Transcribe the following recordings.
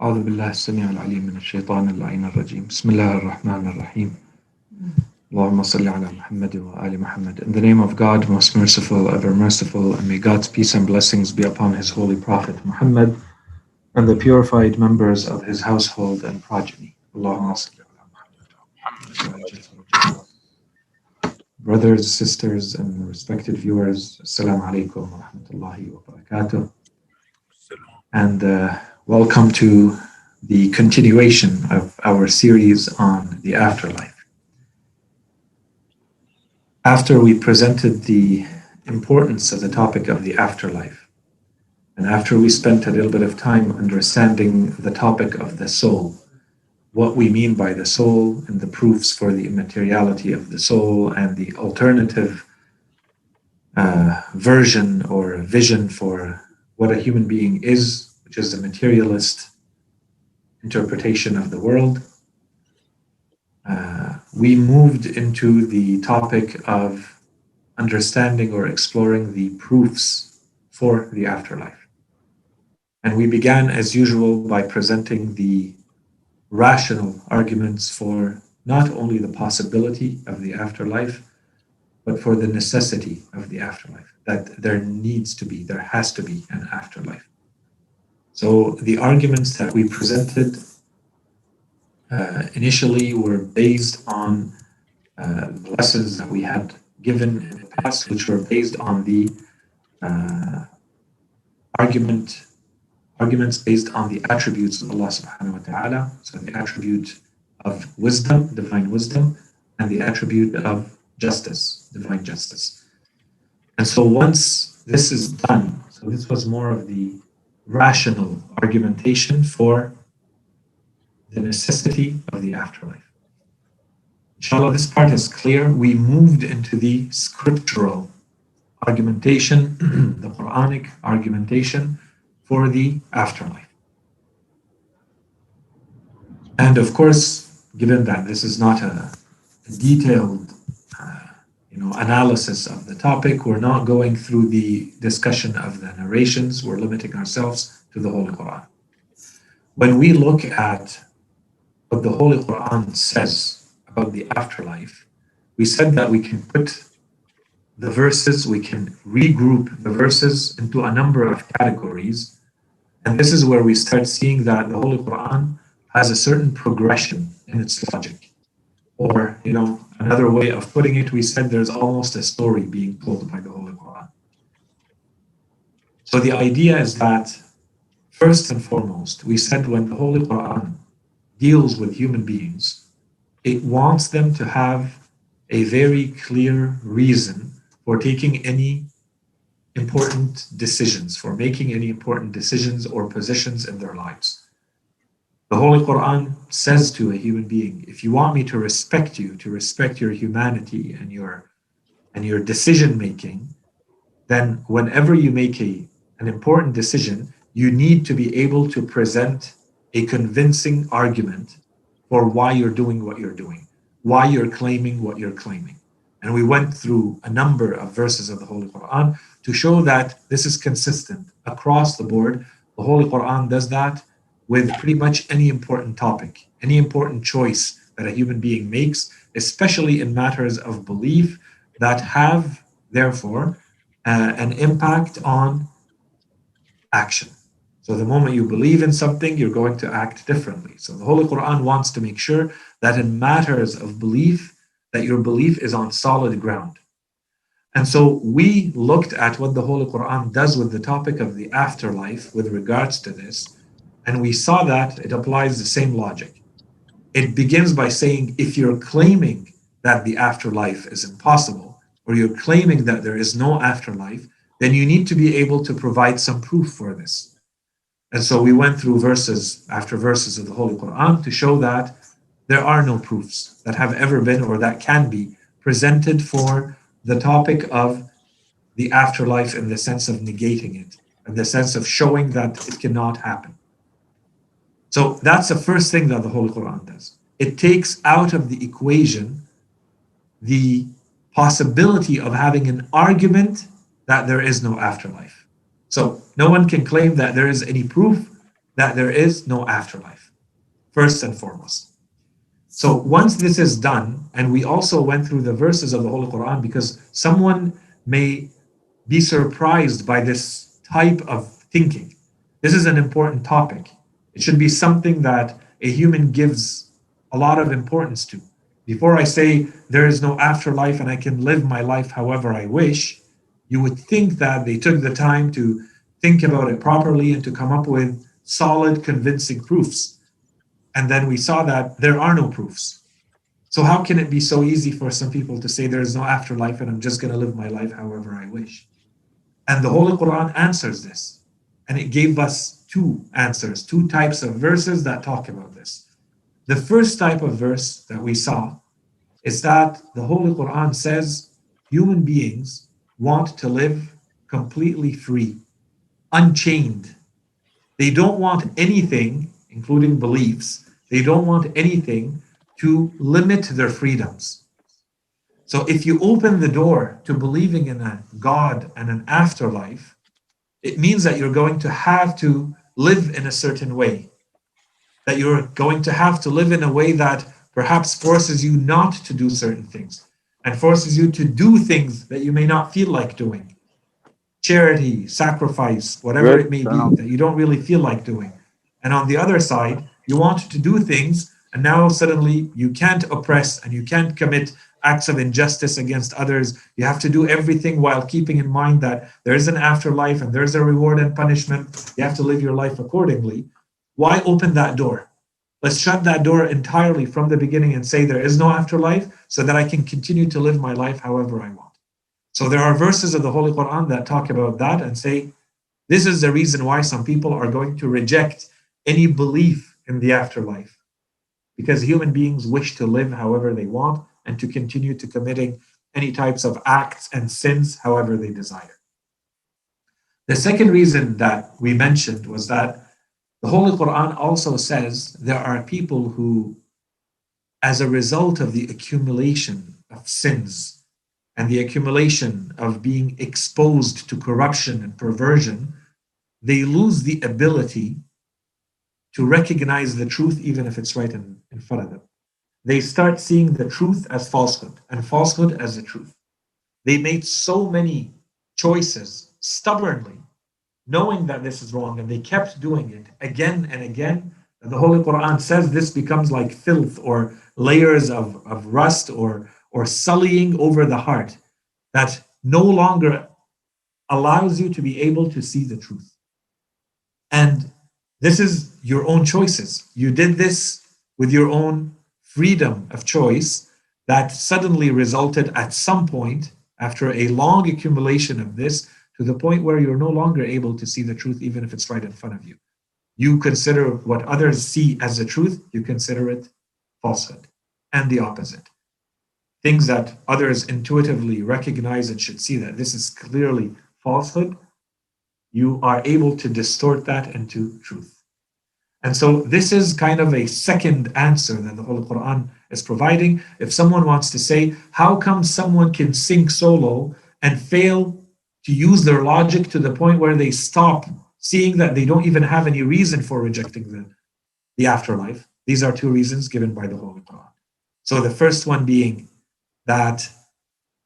أعوذ بالله السميع العليم من الشيطان اللعين الرجيم بسم الله الرحمن الرحيم اللهم صل على محمد وآل Muhammad. In the name of God, most merciful, ever merciful, and may God's peace and blessings be upon His holy Prophet Muhammad and the purified members of his household and progeny. Allahumma salli ala Muhammad. Brothers, sisters, and respected viewers, Assalamu alaikum wa rahmatullahi wa barakatuh. And welcome to the continuation of our series on the afterlife. After we presented the importance of the topic of the afterlife, and after we spent a little bit of time understanding the topic of the soul, what we mean by the soul and the proofs for the immateriality of the soul and the alternative version or vision for what a human being is, which is the materialist interpretation of the world, we moved into the topic of understanding or exploring the proofs for the afterlife. And we began, as usual, by presenting the rational arguments for not only the possibility of the afterlife, but for the necessity of the afterlife, that there has to be an afterlife. So the arguments that we presented initially were based on the lessons that we had given in the past, which were based on the arguments based on the attributes of Allah subhanahu wa ta'ala. So the attribute of wisdom, divine wisdom, and the attribute of justice, divine justice. And so once this is done, so this was more of the rational argumentation for the necessity of the afterlife. Inshallah, this part is clear. We moved into the scriptural argumentation, the Quranic argumentation for the afterlife. And of course, given that this is not a detailed analysis of the topic, we're not going through the discussion of the narrations. We're limiting ourselves to the Holy Quran. When we look at what the Holy Quran says about the afterlife, we said that we can put the verses, we can regroup the verses into a number of categories. And this is where we start seeing that the Holy Quran has a certain progression in its logic. Or, another way of putting it, we said there's almost a story being told by the Holy Quran. So the idea is that, first and foremost, we said when the Holy Quran deals with human beings, it wants them to have a very clear reason for taking any important decisions, for making any important decisions or positions in their lives. The Holy Quran says to a human being, if you want me to respect you, to respect your humanity and your decision making, then whenever you make an important decision, you need to be able to present a convincing argument for why you're doing what you're doing, why you're claiming what you're claiming. And we went through a number of verses of the Holy Quran to show that this is consistent across the board. The Holy Quran does that with pretty much any important topic, any important choice that a human being makes, especially in matters of belief that have, therefore, an impact on action. So the moment you believe in something, you're going to act differently. So the Holy Quran wants to make sure that in matters of belief, that your belief is on solid ground. And so we looked at what the Holy Quran does with the topic of the afterlife with regards to this, and we saw that it applies the same logic. It begins by saying, if you're claiming that the afterlife is impossible, or you're claiming that there is no afterlife, then you need to be able to provide some proof for this. And so we went through verses after verses of the Holy Quran to show that there are no proofs that have ever been or that can be presented for the topic of the afterlife in the sense of negating it, in the sense of showing that it cannot happen. So that's the first thing that the Holy Quran does. It takes out of the equation the possibility of having an argument that there is no afterlife. So no one can claim that there is any proof that there is no afterlife, first and foremost. So once this is done, and we also went through the verses of the Holy Quran, because someone may be surprised by this type of thinking. This is an important topic. It should be something that a human gives a lot of importance to. Before I say there is no afterlife and I can live my life however I wish, you would think that they took the time to think about it properly and to come up with solid, convincing proofs. And then we saw that there are no proofs. So, how can it be so easy for some people to say there is no afterlife and I'm just going to live my life however I wish? And the Holy Quran answers this. And it gave us two answers, two types of verses that talk about this. The first type of verse that we saw is that the Holy Quran says human beings want to live completely free, unchained. They don't want anything, including beliefs, they don't want anything to limit their freedoms. So if you open the door to believing in a God and an afterlife, it means that you're going to have to live in a certain way, that you're going to have to live in a way that perhaps forces you not to do certain things and forces you to do things that you may not feel like doing. Charity, sacrifice, whatever it Good. may be, that you don't really feel like doing. And on the other side, you want to do things, and now suddenly you can't oppress and you can't commit acts of injustice against others. You have to do everything while keeping in mind that there is an afterlife and there's a reward and punishment. You have to live your life accordingly. Why open that door? Let's shut that door entirely from the beginning and say there is no afterlife so that I can continue to live my life however I want. So there are verses of the Holy Quran that talk about that and say this is the reason why some people are going to reject any belief in the afterlife, because human beings wish to live however they want and to continue to committing any types of acts and sins however they desire. The second reason that we mentioned was that the Holy Quran also says there are people who, as a result of the accumulation of sins and the accumulation of being exposed to corruption and perversion, they lose the ability to recognize the truth even if it's right in front of them. They start seeing the truth as falsehood and falsehood as the truth. They made so many choices stubbornly, knowing that this is wrong, and they kept doing it again and again. And the Holy Quran says this becomes like filth or layers of rust or sullying over the heart that no longer allows you to be able to see the truth. And this is your own choices. You did this with your own freedom of choice that suddenly resulted at some point, after a long accumulation of this, to the point where you're no longer able to see the truth, even if it's right in front of you. You consider what others see as the truth, you consider it falsehood, and the opposite. Things that others intuitively recognize and should see that this is clearly falsehood, you are able to distort that into truth. And so this is kind of a second answer that the Holy Quran is providing. If someone wants to say, how come someone can sink so low and fail to use their logic to the point where they stop seeing that they don't even have any reason for rejecting the afterlife? These are two reasons given by the Holy Quran. So the first one being that,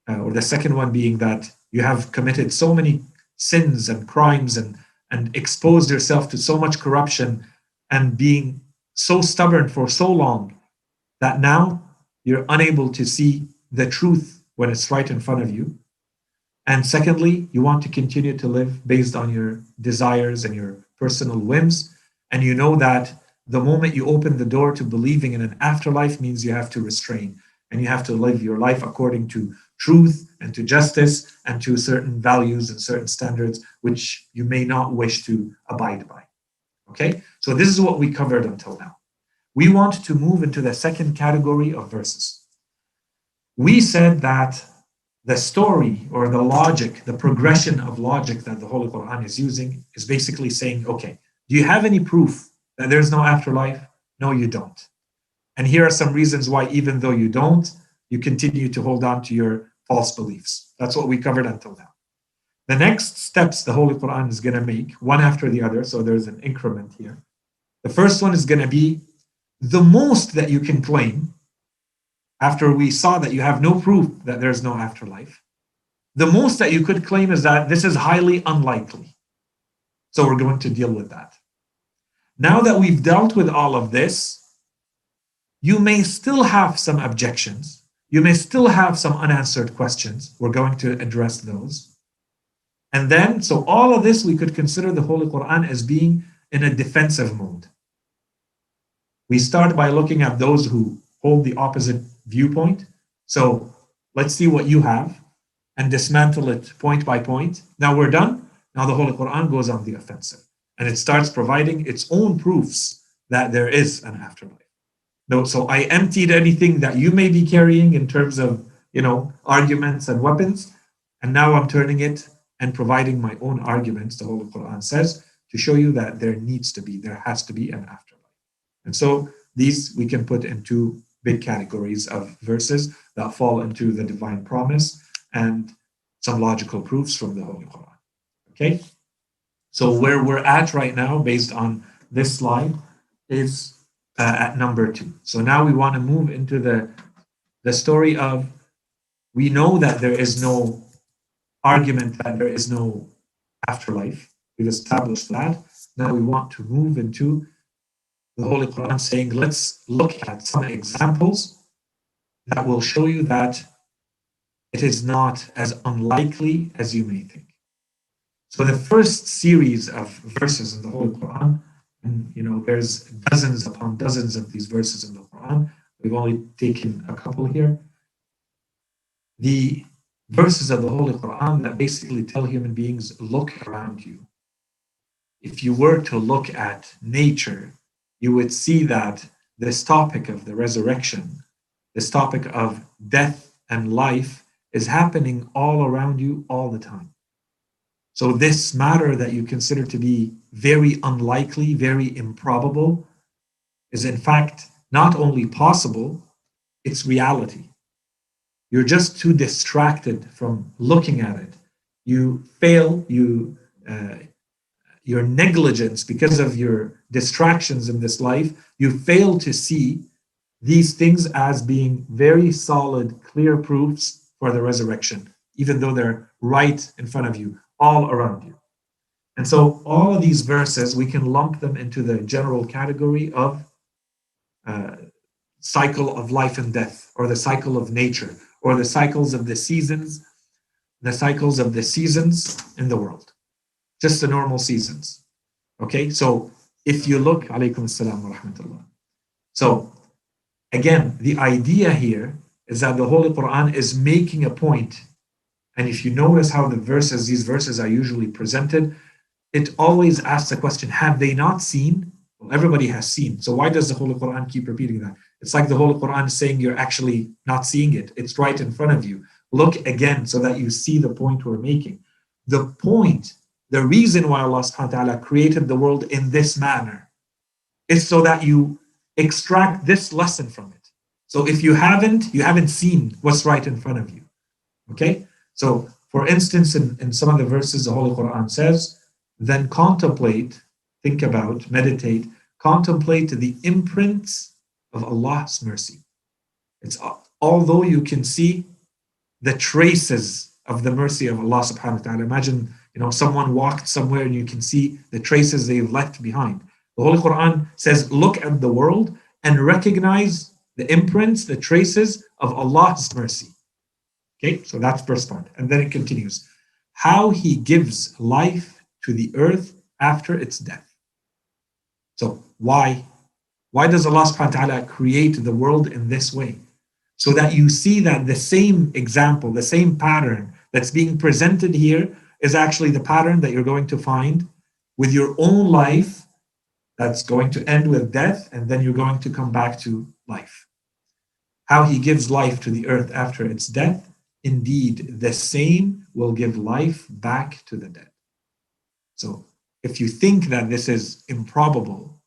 or the second one being that you have committed so many sins and crimes and exposed yourself to so much corruption and being so stubborn for so long that now you're unable to see the truth when it's right in front of you. And secondly, you want to continue to live based on your desires and your personal whims. And you know that the moment you open the door to believing in an afterlife means you have to restrain and you have to live your life according to truth and to justice and to certain values and certain standards which you may not wish to abide by. Okay? So this is what we covered until now. We want to move into the second category of verses. We said that the story or the logic, the progression of logic that the Holy Quran is using is basically saying, okay, do you have any proof that there's no afterlife? No, you don't. And here are some reasons why, even though you don't, you continue to hold on to your false beliefs. That's what we covered until now. The next steps the Holy Quran is going to make, one after the other, so there's an increment here. The first one is going to be the most that you can claim after we saw that you have no proof that there's no afterlife. The most that you could claim is that this is highly unlikely. So we're going to deal with that. Now that we've dealt with all of this, you may still have some objections. You may still have some unanswered questions. We're going to address those. And then, so all of this, we could consider the Holy Quran as being in a defensive mode. We start by looking at those who hold the opposite viewpoint. So let's see what you have and dismantle it point by point. Now we're done. Now the Holy Quran goes on the offensive and it starts providing its own proofs that there is an afterlife. No, so I emptied anything that you may be carrying in terms of, arguments and weapons, and now I'm turning it and providing my own arguments, the Holy Quran says, to show you that there has to be an afterlife. And so these we can put into big categories of verses that fall into the divine promise and some logical proofs from the Holy Quran. Okay? So where we're at right now, based on this slide, is at number 2. So now we want to move into the story of, we know that there is no argument that there is no afterlife. We've established that. Now we want to move into the Holy Quran saying, let's look at some examples that will show you that it is not as unlikely as you may think. So the first series of verses in the Holy Quran, and there's dozens upon dozens of these verses in the Quran. We've only taken a couple here. The verses of the Holy Quran that basically tell human beings, look around you. If you were to look at nature, you would see that this topic of the resurrection, this topic of death and life is happening all around you all the time. So this matter that you consider to be very unlikely, very improbable, is in fact not only possible, it's reality. You're just too distracted from looking at it. You fail, your negligence, because of your distractions in this life, you fail to see these things as being very solid, clear proofs for the resurrection, even though they're right in front of you, all around you. And so all of these verses, we can lump them into the general category of cycle of life and death, or the cycle of nature, or the cycles of the seasons in the world, just the normal seasons. Okay, so if you look, alaykum assalam wa rahmatullah. So again, the idea here is that the Holy Quran is making a point. And if you notice how these verses are usually presented, it always asks the question, have they not seen? Well, everybody has seen. So why does the Holy Quran keep repeating that? It's like the Holy Quran is saying you're actually not seeing it. It's right in front of you. Look again so that you see the point we're making. The point, the reason why Allah subhanahu wa ta'ala created the world in this manner is so that you extract this lesson from it. So if you haven't seen what's right in front of you. Okay? So for instance, in some of the verses, the Holy Quran says, then contemplate, think about, meditate, contemplate the imprints of Allah's mercy. It's although you can see the traces of the mercy of Allah subhanahu wa ta'ala. Imagine, someone walked somewhere and you can see the traces they've left behind. The Holy Quran says, look at the world and recognize the imprints, the traces of Allah's mercy. Okay, so that's first part. And then it continues. How He gives life to the earth after its death. So why? Why does Allah subhanahu wa ta'ala create the world in this way? So that you see that the same example, the same pattern that's being presented here is actually the pattern that you're going to find with your own life that's going to end with death, and then you're going to come back to life. How He gives life to the earth after its death. Indeed, the same will give life back to the dead. So if you think that this is improbable,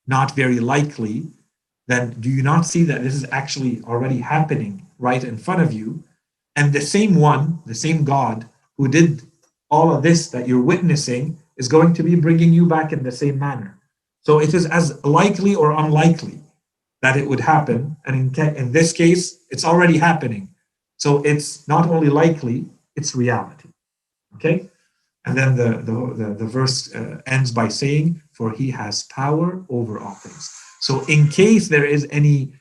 not very likely, then do you not see that this is actually already happening right in front of you? And the same one, the same God who did all of this that you're witnessing is going to be bringing you back in the same manner. So it is as likely or unlikely that it would happen. And in this case, it's already happening. So it's not only likely, it's reality. Okay? And then the verse ends by saying, for he has power over all things. So in case there is any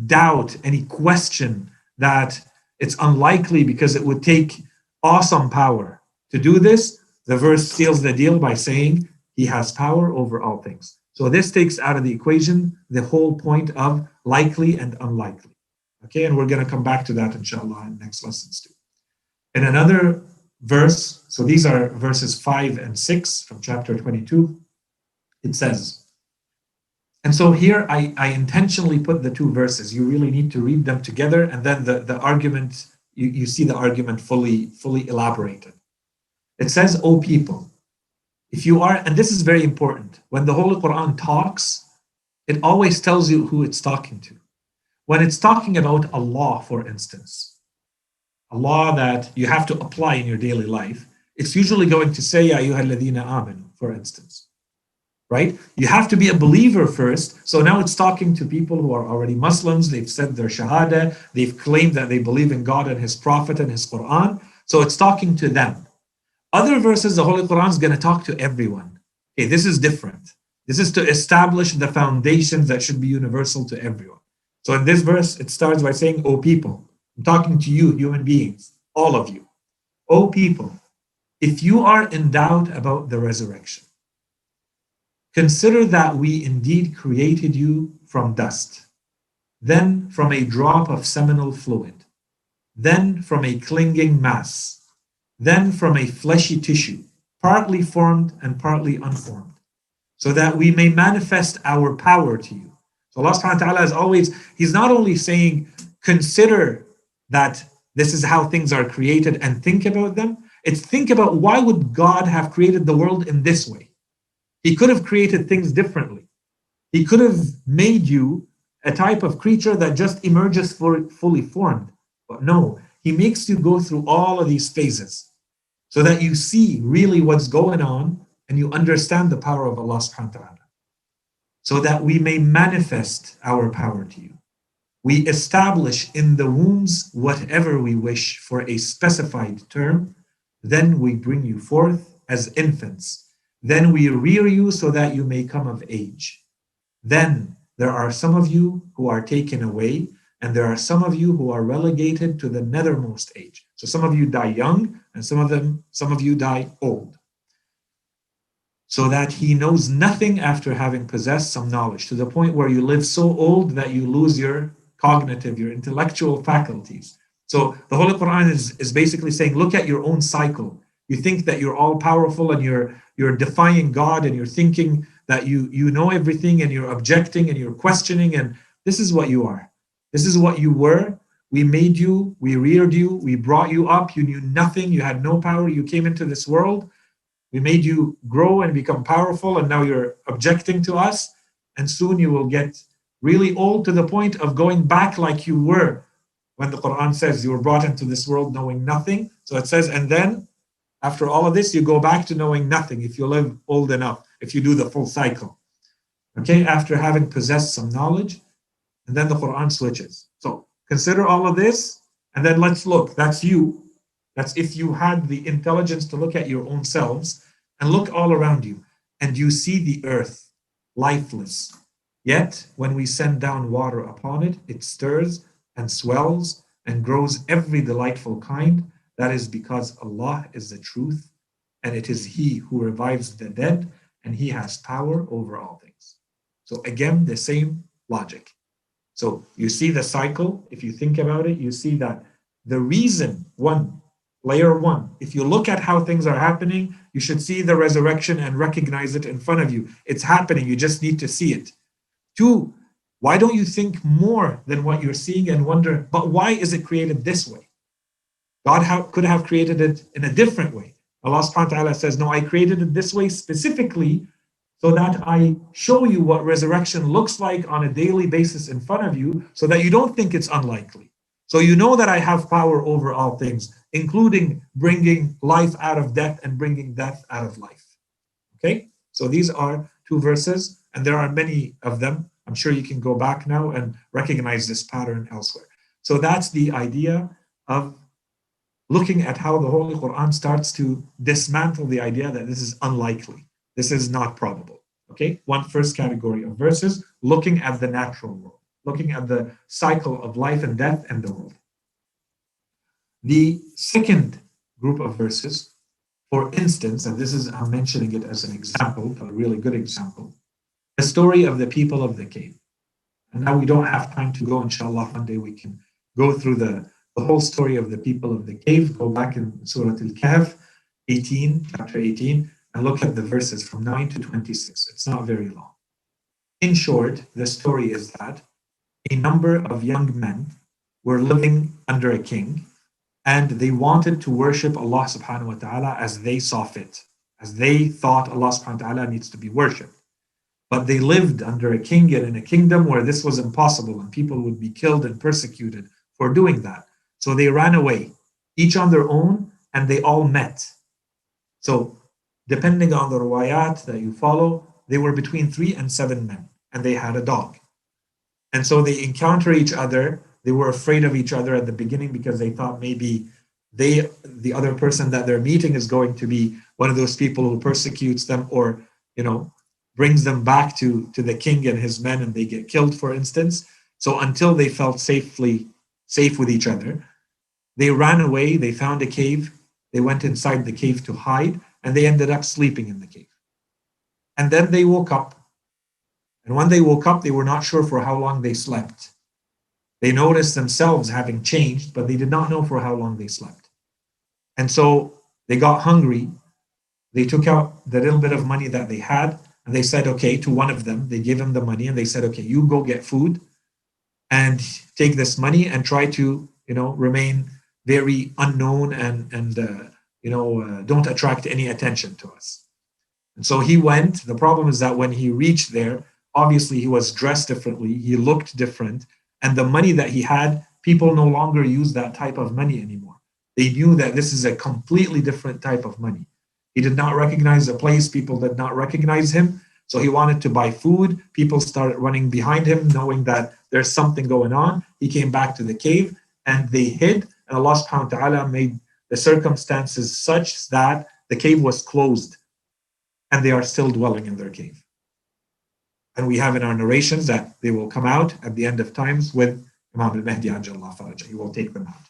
doubt, any question that it's unlikely because it would take awesome power to do this, the verse seals the deal by saying he has power over all things. So this takes out of the equation the whole point of likely and unlikely. Okay, and we're going to come back to that inshallah in next lessons too. In another verse, so these are verses 5 and 6 from chapter 22, it says, and so here I intentionally put the two verses. You really need to read them together, and then the argument, you see the argument fully elaborated. It says, O people, if you are, and this is very important, when the Holy Quran talks, it always tells you who it's talking to. When it's talking about Allah, for instance, a law that you have to apply in your daily life, it's usually going to say, Ya ayyuha alladhina amanu, for instance. Right? You have to be a believer first. So now it's talking to people who are already Muslims. They've said their Shahada. They've claimed that they believe in God and His Prophet and His Quran. So it's talking to them. Other verses, the Holy Quran is going to talk to everyone. Okay, this is different. This is to establish the foundations that should be universal to everyone. So in this verse, it starts by saying, O people, I'm talking to you, human beings, all of you. O people, if you are in doubt about the resurrection, consider that we indeed created you from dust, then from a drop of seminal fluid, then from a clinging mass, then from a fleshy tissue, partly formed and partly unformed, so that we may manifest our power to you. So Allah subhanahu wa ta'ala is always, He's not only saying, consider that this is how things are created and think about them, it's think about why would God have created the world in this way? He could have created things differently. He could have made you a type of creature that just emerges fully formed. But no, He makes you go through all of these phases so that you see really what's going on and you understand the power of Allah subhanahu wa ta'ala. So that we may manifest our power to you. We establish in the wombs whatever we wish for a specified term. Then we bring you forth as infants. Then we rear you so that you may come of age. Then there are some of you who are taken away, and there are some of you who are relegated to the nethermost age. So some of you die young, and some of you die old. So that he knows nothing after having possessed some knowledge, to the point where you live so old that you lose your cognitive, your intellectual faculties. So the Holy Quran is basically saying, look at your own cycle. You think that you're all powerful and you're defying God and you're thinking that you know everything and you're objecting and you're questioning, and this is what you are. This is what you were. We made you, we reared you, we brought you up, you knew nothing, you had no power, you came into this world. We made you grow and become powerful, and now you're objecting to us, and soon you will get really old to the point of going back like you were when the Quran says you were brought into this world knowing nothing. So it says, and then after all of this, you go back to knowing nothing if you live old enough, if you do the full cycle. Okay, after having possessed some knowledge, and then the Quran switches. So consider all of this, and then let's look. That's you. That's if you had the intelligence to look at your own selves and look all around you, and you see the earth lifeless. Yet when we send down water upon it, it stirs and swells and grows every delightful kind. That is because Allah is the truth, and it is He who revives the dead, and He has power over all things. So again, the same logic. So you see the cycle. If you think about it, you see that the reason, layer one, if you look at how things are happening, you should see the resurrection and recognize it in front of you. It's happening. You just need to see it. Two, why don't you think more than what you're seeing and wonder, but why is it created this way? God could have created it in a different way. Allah subhanahu wa ta'ala says, no, I created it this way specifically so that I show you what resurrection looks like on a daily basis in front of you, so that you don't think it's unlikely. So you know that I have power over all things, including bringing life out of death and bringing death out of life. Okay? So these are two verses And there are many of them. I'm sure you can go back now and recognize this pattern elsewhere. So that's the idea of looking at how the Holy Quran starts to dismantle the idea that this is unlikely. This is not probable. Okay, one first category of verses, looking at the natural world, looking at the cycle of life and death and the world. The second group of verses, for instance, and this is, I'm mentioning it as an example, a really good example, the story of the people of the cave. And now we don't have time to go, inshallah, one day we can go through the whole story of the people of the cave. Go back in Surah Al-Kahf, 18, chapter 18, and look at the verses from 9 to 26. It's not very long. In short, the story is that a number of young men were living under a king, and they wanted to worship Allah subhanahu wa ta'ala as they saw fit, as they thought Allah subhanahu wa ta'ala needs to be worshipped. But they lived under a king and in a kingdom where this was impossible and people would be killed and persecuted for doing that. So they ran away, each on their own, and they all met. So depending on the riwayat that you follow, they were between 3 and 7 men, and they had a dog. And so they encounter each other. They were afraid of each other at the beginning because they thought maybe the other person that they're meeting is going to be one of those people who persecutes them or, brings them back to the king and his men and they get killed, for instance. So until they felt safe with each other, they ran away, they found a cave, they went inside the cave to hide, and they ended up sleeping in the cave. And then they woke up. And when they woke up, they were not sure for how long they slept. They noticed themselves having changed, but they did not know for how long they slept. And so they got hungry. They took out the little bit of money that they had, and they said, okay, to one of them, they gave him the money, and they said, okay, you go get food and take this money and try to, remain very unknown and don't attract any attention to us. And so he went. The problem is that when he reached there, obviously he was dressed differently, he looked different, and the money that he had, people no longer use that type of money anymore. They knew that this is a completely different type of money. He did not recognize the place, people did not recognize him. So he wanted to buy food. People started running behind him, knowing that there's something going on. He came back to the cave and they hid. And Allah subhanahu wa ta'ala made the circumstances such that the cave was closed and they are still dwelling in their cave. And we have in our narrations that they will come out at the end of times with Imam al-Mahdi Ajallah Faraja. He will take them out.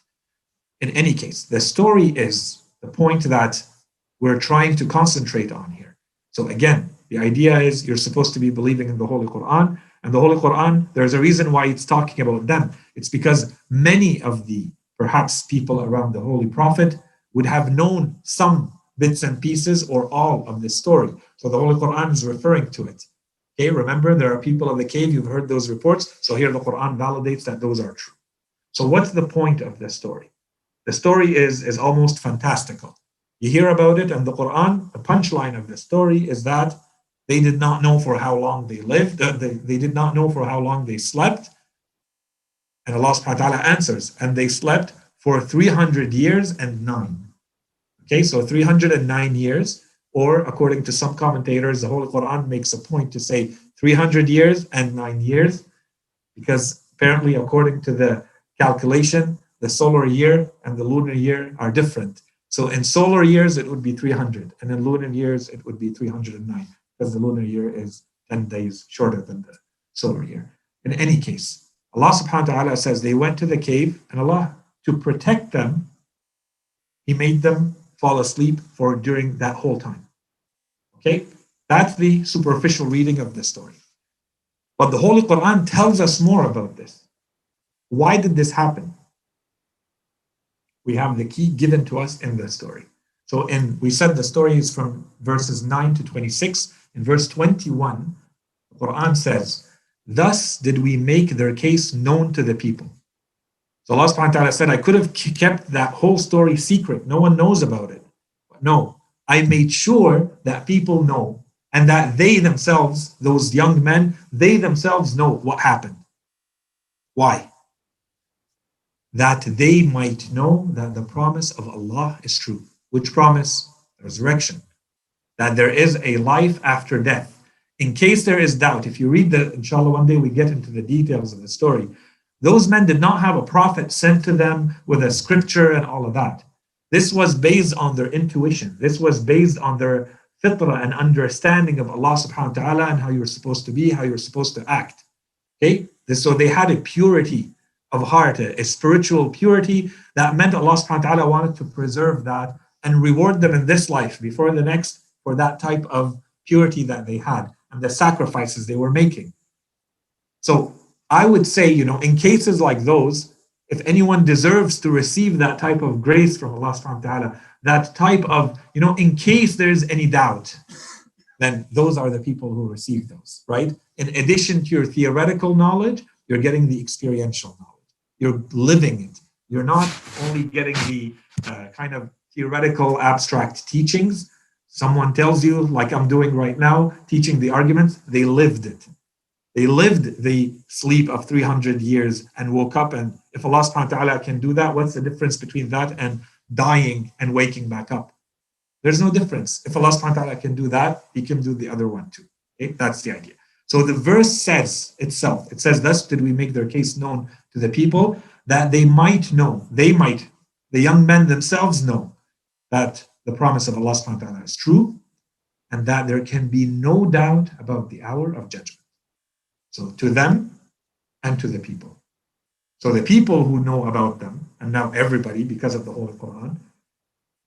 In any case, the story is the point that we're trying to concentrate on here. So again, the idea is you're supposed to be believing in the Holy Quran. And the Holy Quran, there's a reason why it's talking about them. It's because many of the, perhaps, people around the Holy Prophet would have known some bits and pieces or all of this story. So the Holy Quran is referring to it. Okay, remember, there are people of the cave, you've heard those reports. So here the Quran validates that those are true. So what's the point of this story? The story is almost fantastical. You hear about it, and the Quran, the punchline of the story is that they did not know for how long they lived, they did not know for how long they slept. And Allah subhanahu wa ta'ala answers, and they slept for 300 years and 9. Okay, so 309 years, or according to some commentators, the Holy Quran makes a point to say 300 years and 9 years, because apparently, according to the calculation, the solar year and the lunar year are different. So in solar years, it would be 300, and in lunar years, it would be 309, because the lunar year is 10 days shorter than the solar year. In any case, Allah subhanahu wa ta'ala says they went to the cave, and Allah, to protect them, He made them fall asleep during that whole time. Okay? That's the superficial reading of the story. But the Holy Quran tells us more about this. Why did this happen? We have the key given to us in the story. So we said the story is from verses 9 to 26. In verse 21, the Quran says, thus did we make their case known to the people. So Allah subhanahu wa ta'ala said, I could have kept that whole story secret. No one knows about it. But no, I made sure that people know, and that they themselves, those young men, they themselves know what happened. Why? That they might know that the promise of Allah is true. Which promise? The resurrection. That there is a life after death. in case there is doubt, if you read the, inshallah, one day we get into the details of the story, those men did not have a prophet sent to them with a scripture and all of that. This was based on their intuition. This was based on their fitrah and understanding of Allah subhanahu wa ta'ala and how you're supposed to be, how you're supposed to act. Okay? So they had a purity of heart, a spiritual purity that meant Allah subhanahu wa ta'ala wanted to preserve that and reward them in this life before the next for that type of purity that they had and the sacrifices they were making. So I would say, in cases like those, if anyone deserves to receive that type of grace from Allah subhanahu wa ta'ala, that type of, in case there's any doubt, then those are the people who receive those, right? In addition to your theoretical knowledge, you're getting the experiential knowledge. You're living it. You're not only getting the kind of theoretical abstract teachings. Someone tells you, like I'm doing right now, teaching the arguments, they lived it. They lived the sleep of 300 years and woke up. And if Allah subhanahu wa ta'ala can do that, what's the difference between that and dying and waking back up? There's no difference. If Allah subhanahu wa ta'ala can do that, He can do the other one too. Okay? That's the idea. So the verse says itself, it says, thus did we make their case known to the people that they might know, the young men themselves know that the promise of Allah subhanahu wa ta'ala is true and that there can be no doubt about the hour of judgment. So to them and to the people. So the people who know about them, and now everybody because of the Holy Quran,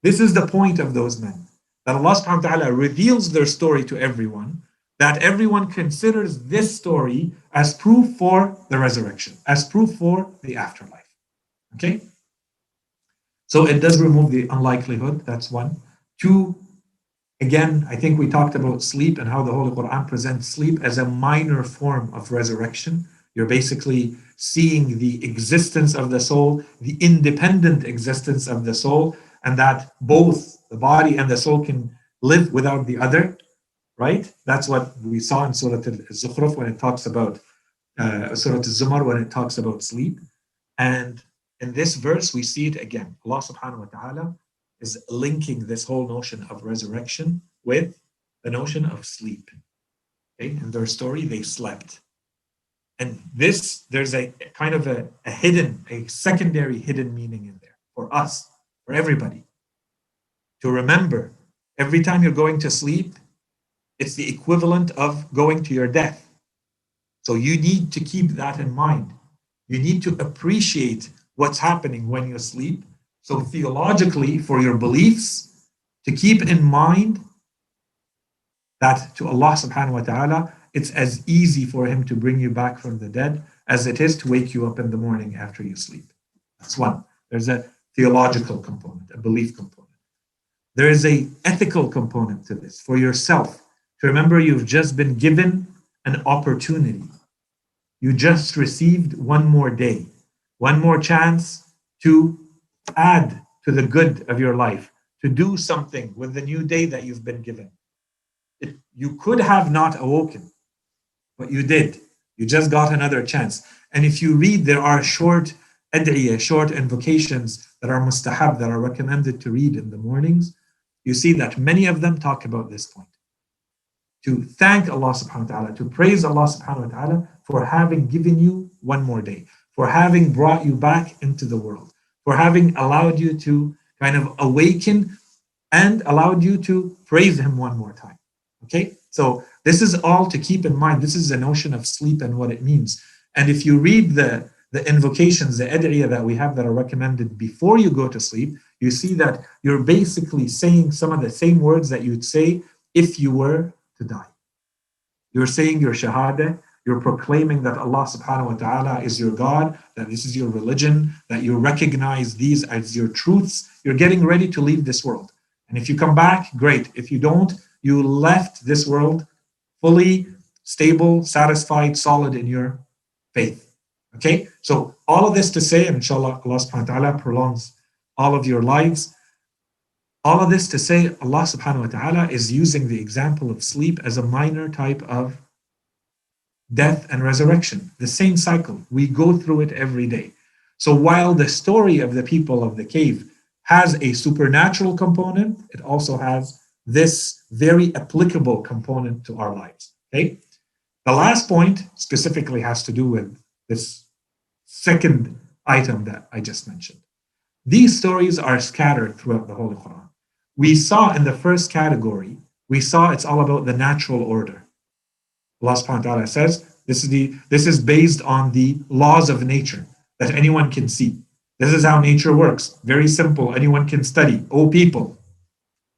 this is the point of those men, that Allah subhanahu wa ta'ala reveals their story to everyone, that everyone considers this story as proof for the resurrection, as proof for the afterlife. Okay? So it does remove the unlikelihood, that's one. Two, again, I think we talked about sleep and how the Holy Quran presents sleep as a minor form of resurrection. You're basically seeing the existence of the soul, the independent existence of the soul, and that both the body and the soul can live without the other, right? That's what we saw in Surah Al-Zukhruf when it talks about, Surah Al-Zumar when it talks about sleep. And in this verse, we see it again. Allah subhanahu wa ta'ala is linking this whole notion of resurrection with the notion of sleep. Okay? In their story, they slept. And this, there's a kind of a secondary hidden meaning in there for us, for everybody. To remember, every time you're going to sleep, it's the equivalent of going to your death. So you need to keep that in mind. You need to appreciate what's happening when you sleep. So theologically, for your beliefs, to keep in mind that to Allah subhanahu wa ta'ala, it's as easy for Him to bring you back from the dead as it is to wake you up in the morning after you sleep. That's one. There's a theological component, a belief component. There is an ethical component to this for yourself. To remember you've just been given an opportunity. You just received one more day, one more chance to add to the good of your life, to do something with the new day that you've been given. You could have not awoken, but you did. You just got another chance. And if you read, there are short ad'iyah, short invocations that are mustahab, that are recommended to read in the mornings. You see that many of them talk about this point. To thank Allah subhanahu wa ta'ala, to praise Allah subhanahu wa ta'ala for having given you one more day, for having brought you back into the world, for having allowed you to kind of awaken and allowed you to praise Him one more time. Okay? So this is all to keep in mind. This is a notion of sleep and what it means. And if you read the invocations, the ad'iyah that we have that are recommended before you go to sleep, you see that you're basically saying some of the same words that you'd say if you were to die. You're saying your shahada, you're proclaiming that Allah subhanahu wa ta'ala is your God, that this is your religion, that you recognize these as your truths. You're getting ready to leave this world. And if you come back, great. If you don't, you left this world fully stable, satisfied, solid in your faith. Okay? So all of this to say, and inshallah, Allah subhanahu wa ta'ala prolongs all of your lives. All of this to say, Allah subhanahu wa ta'ala is using the example of sleep as a minor type of death and resurrection. The same cycle. We go through it every day. So while the story of the people of the cave has a supernatural component, it also has this very applicable component to our lives. Okay? The last point specifically has to do with this second item that I just mentioned. These stories are scattered throughout the Holy Quran. We saw in the first category, we saw it's all about the natural order. Allah subhanahu wa ta'ala says, this is based on the laws of nature that anyone can see. This is how nature works. Very simple. Anyone can study. Oh, people,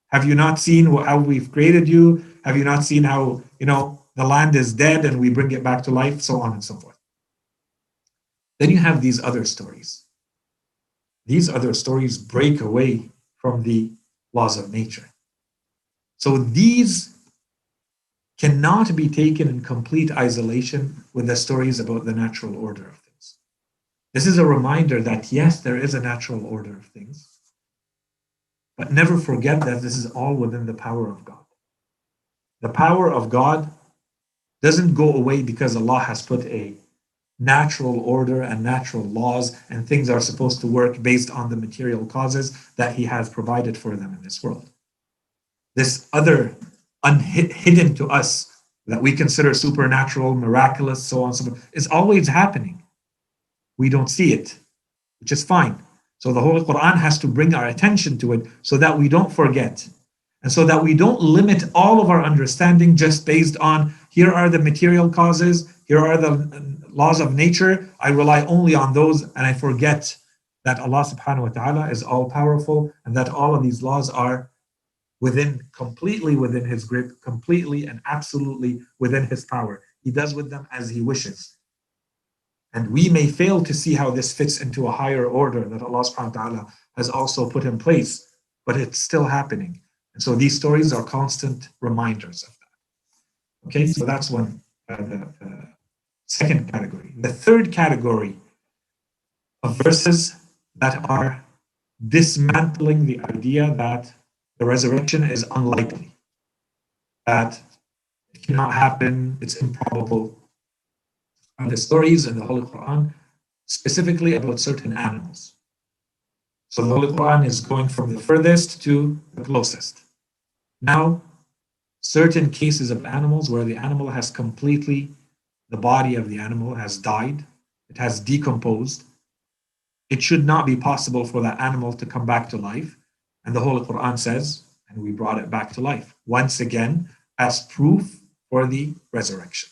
have you not seen how we've created you? Have you not seen how, the land is dead and we bring it back to life? So on and so forth. Then you have these other stories. These other stories break away from the laws of nature. So these cannot be taken in complete isolation with the stories about the natural order of things. This is a reminder that yes, there is a natural order of things, but never forget that this is all within the power of God. The power of God doesn't go away because Allah has put a natural order and natural laws, and things are supposed to work based on the material causes that He has provided for them in this world. This other hidden to us that we consider supernatural, miraculous, so on and so forth, is always happening. We don't see it, which is fine. So the Holy Quran has to bring our attention to it so that we don't forget. And so that we don't limit all of our understanding just based on here are the material causes, here are the laws of nature. I rely only on those and I forget that Allah subhanahu wa ta'ala is all powerful and that all of these laws are completely within His grip, completely and absolutely within His power. He does with them as He wishes. And we may fail to see how this fits into a higher order that Allah subhanahu wa ta'ala has also put in place, but it's still happening. And so these stories are constant reminders of that. Okay, so that's one, the second category. The third category of verses that are dismantling the idea that the resurrection is unlikely, that it cannot happen, it's improbable. And the stories in the Holy Quran, specifically about certain animals. So the Holy Quran is going from the furthest to the closest. Now, certain cases of animals where the animal has completely, the body of the animal has died, it has decomposed. It should not be possible for that animal to come back to life. And the Holy Quran says, and we brought it back to life, once again, as proof for the resurrection.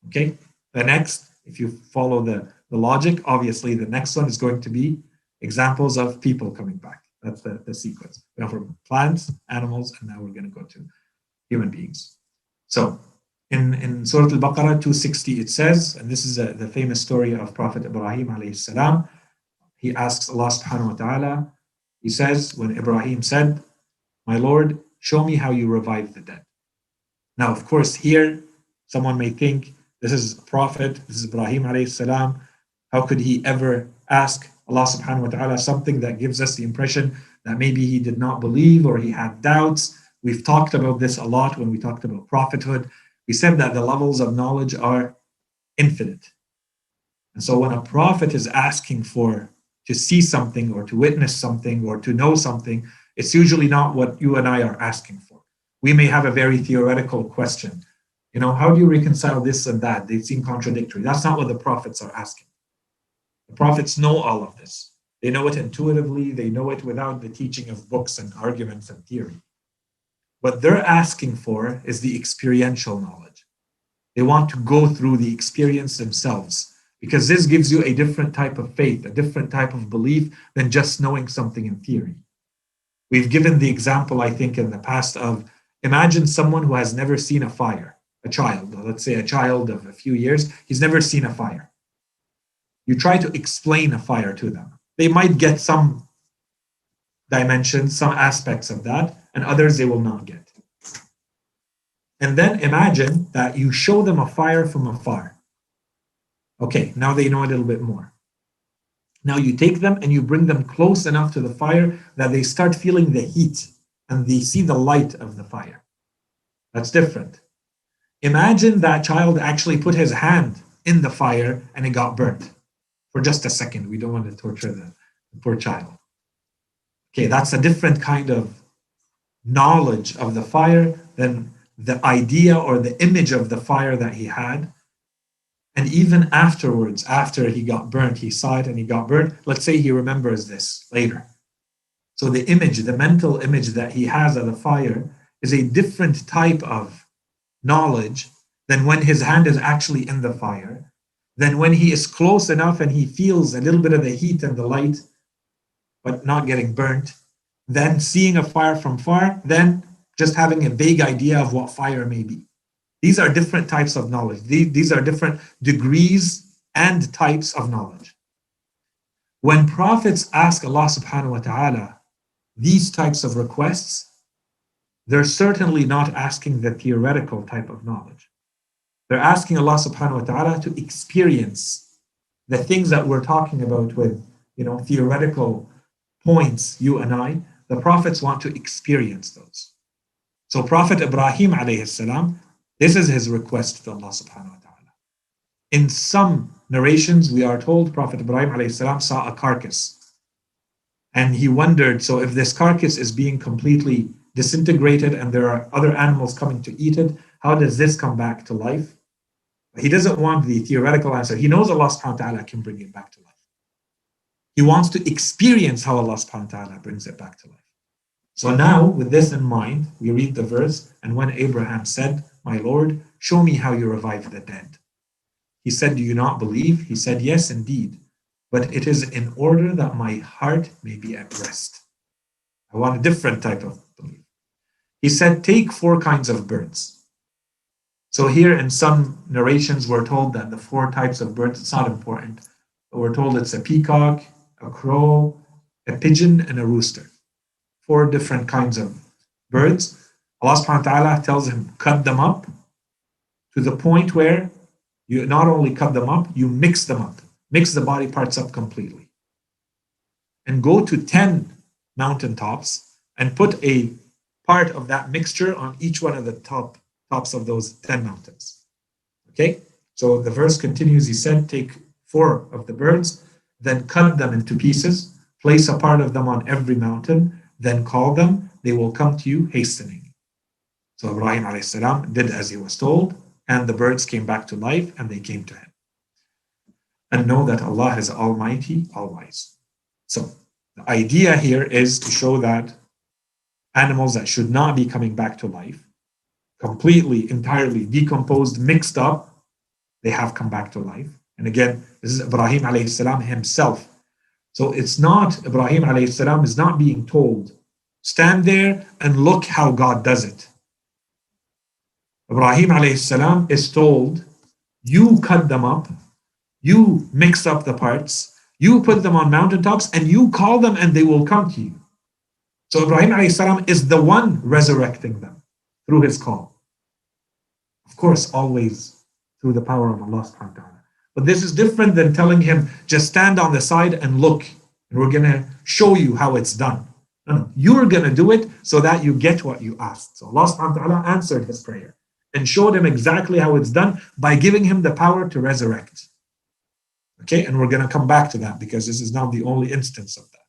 Okay? The next, if you follow the logic, obviously the next one is going to be examples of people coming back. That's the sequence. We have from plants, animals, and now we're going to go to human beings. So in Surah Al-Baqarah 260, it says, and this is the famous story of Prophet Ibrahim alayhi salam. He asks Allah subhanahu wa ta'ala, he says, when Ibrahim said, my Lord, show me how you revive the dead. Now, of course, here, someone may think, this is a prophet, this is Ibrahim alayhi salam. How could he ever ask Allah subhanahu wa ta'ala something that gives us the impression that maybe he did not believe or he had doubts? We've talked about this a lot when we talked about prophethood. We said that the levels of knowledge are infinite. And so when a prophet is asking to see something or to witness something or to know something, it's usually not what you and I are asking for. We may have a very theoretical question. How do you reconcile this and that? They seem contradictory. That's not what the prophets are asking. The prophets know all of this. They know it intuitively. They know it without the teaching of books and arguments and theory. What they're asking for is the experiential knowledge. They want to go through the experience themselves because this gives you a different type of faith, a different type of belief than just knowing something in theory. We've given the example, I think, in the past of imagine someone who has never seen a fire, a child, let's say a child of a few years, he's never seen a fire. You try to explain a fire to them. They might get some dimensions, some aspects of that, and others they will not get. And then imagine that you show them a fire from afar. Okay, now they know a little bit more. Now you take them and you bring them close enough to the fire that they start feeling the heat and they see the light of the fire. That's different. Imagine that child actually put his hand in the fire and it got burnt for just a second. We don't want to torture the poor child. Okay, that's a different kind of knowledge of the fire than the idea or the image of the fire that he had. And even afterwards, after he got burnt, he saw it and he got burnt. Let's say he remembers this later. So the image, the mental image that he has of the fire is a different type of knowledge than when his hand is actually in the fire, than when he is close enough and he feels a little bit of the heat and the light, but not getting burnt, then seeing a fire from far, then just having a vague idea of what fire may be. These are different types of knowledge. These are different degrees and types of knowledge. When prophets ask Allah subhanahu wa ta'ala these types of requests, they're certainly not asking the theoretical type of knowledge. They're asking Allah subhanahu wa ta'ala to experience the things that we're talking about with, theoretical points, you and I. The prophets want to experience those. So Prophet Ibrahim alayhi salam, this is his request to Allah subhanahu wa ta'ala. In some narrations, we are told Prophet Ibrahim alayhi salam saw a carcass. And he wondered, so if this carcass is being completely disintegrated and there are other animals coming to eat it, how does this come back to life? He doesn't want the theoretical answer. He knows Allah subhanahu wa ta'ala can bring it back to life. He wants to experience how Allah subhanahu wa ta'ala brings it back to life. So now, with this in mind, we read the verse, and when Abraham said, "My Lord, show me how you revive the dead." He said, "Do you not believe?" He said, "Yes, indeed, but it is in order that my heart may be at rest. I want a different type of belief." He said, "Take 4 kinds of birds." So here in some narrations, we're told that the 4 types of birds, it's not important, but we're told it's a peacock, a crow, a pigeon, and a rooster. 4 different kinds of birds. Allah subhanahu wa ta'ala tells him, cut them up to the point where you not only cut them up, you mix them up. Mix the body parts up completely. And go to 10 mountaintops and put a part of that mixture on each one of the tops of those 10 mountains. Okay? So the verse continues, he said, take 4 of the birds, then cut them into pieces, place a part of them on every mountain, then call them, they will come to you hastening. So Ibrahim alayhi salam did as he was told, and the birds came back to life and they came to him. And know that Allah is Almighty, All-Wise. So the idea here is to show that animals that should not be coming back to life, completely, entirely decomposed, mixed up, they have come back to life. And again, this is Ibrahim alayhi salam himself. So it's not, Ibrahim alayhi salam is not being told, stand there and look how God does it. Ibrahim alayhi salam is told, you cut them up, you mix up the parts, you put them on mountaintops, and you call them and they will come to you. So Ibrahim alayhi salam is the one resurrecting them through his call. Of course, always through the power of Allah subhanahu wa ta'ala. But this is different than telling him, just stand on the side and look, and we're going to show you how it's done. No, you're going to do it so that you get what you asked. So Allah subhanahu wa ta'ala answered his prayer and showed him exactly how it's done by giving him the power to resurrect. Okay, and we're going to come back to that because this is not the only instance of that.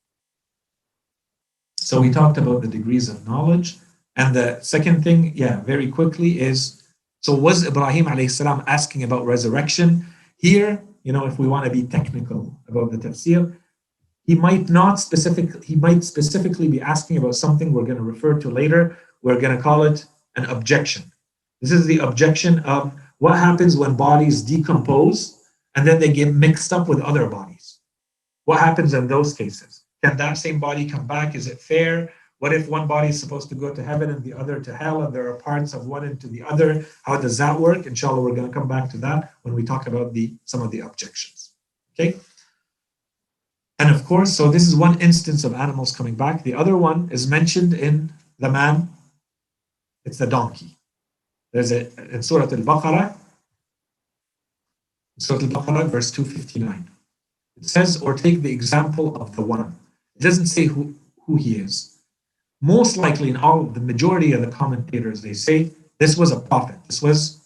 So we talked about the degrees of knowledge. And the second thing, very quickly is, so was Ibrahim alayhi salam asking about resurrection? Here, if we want to be technical about the tafsir, he might specifically be asking about something we're going to refer to later. We're going to call it an objection. This is the objection of what happens when bodies decompose and then they get mixed up with other bodies. What happens in those cases? Can that same body come back? Is it fair? What if one body is supposed to go to heaven and the other to hell, and there are parts of one into the other? How does that work? Inshallah, we're going to come back to that when we talk about some of the objections. Okay? And of course, so this is one instance of animals coming back. The other one is mentioned in the man. It's the donkey. There's in Surah Al-Baqarah, verse 259. It says, or take the example of the one. It doesn't say who he is. Most likely in the majority of the commentators, they say this was a prophet. This was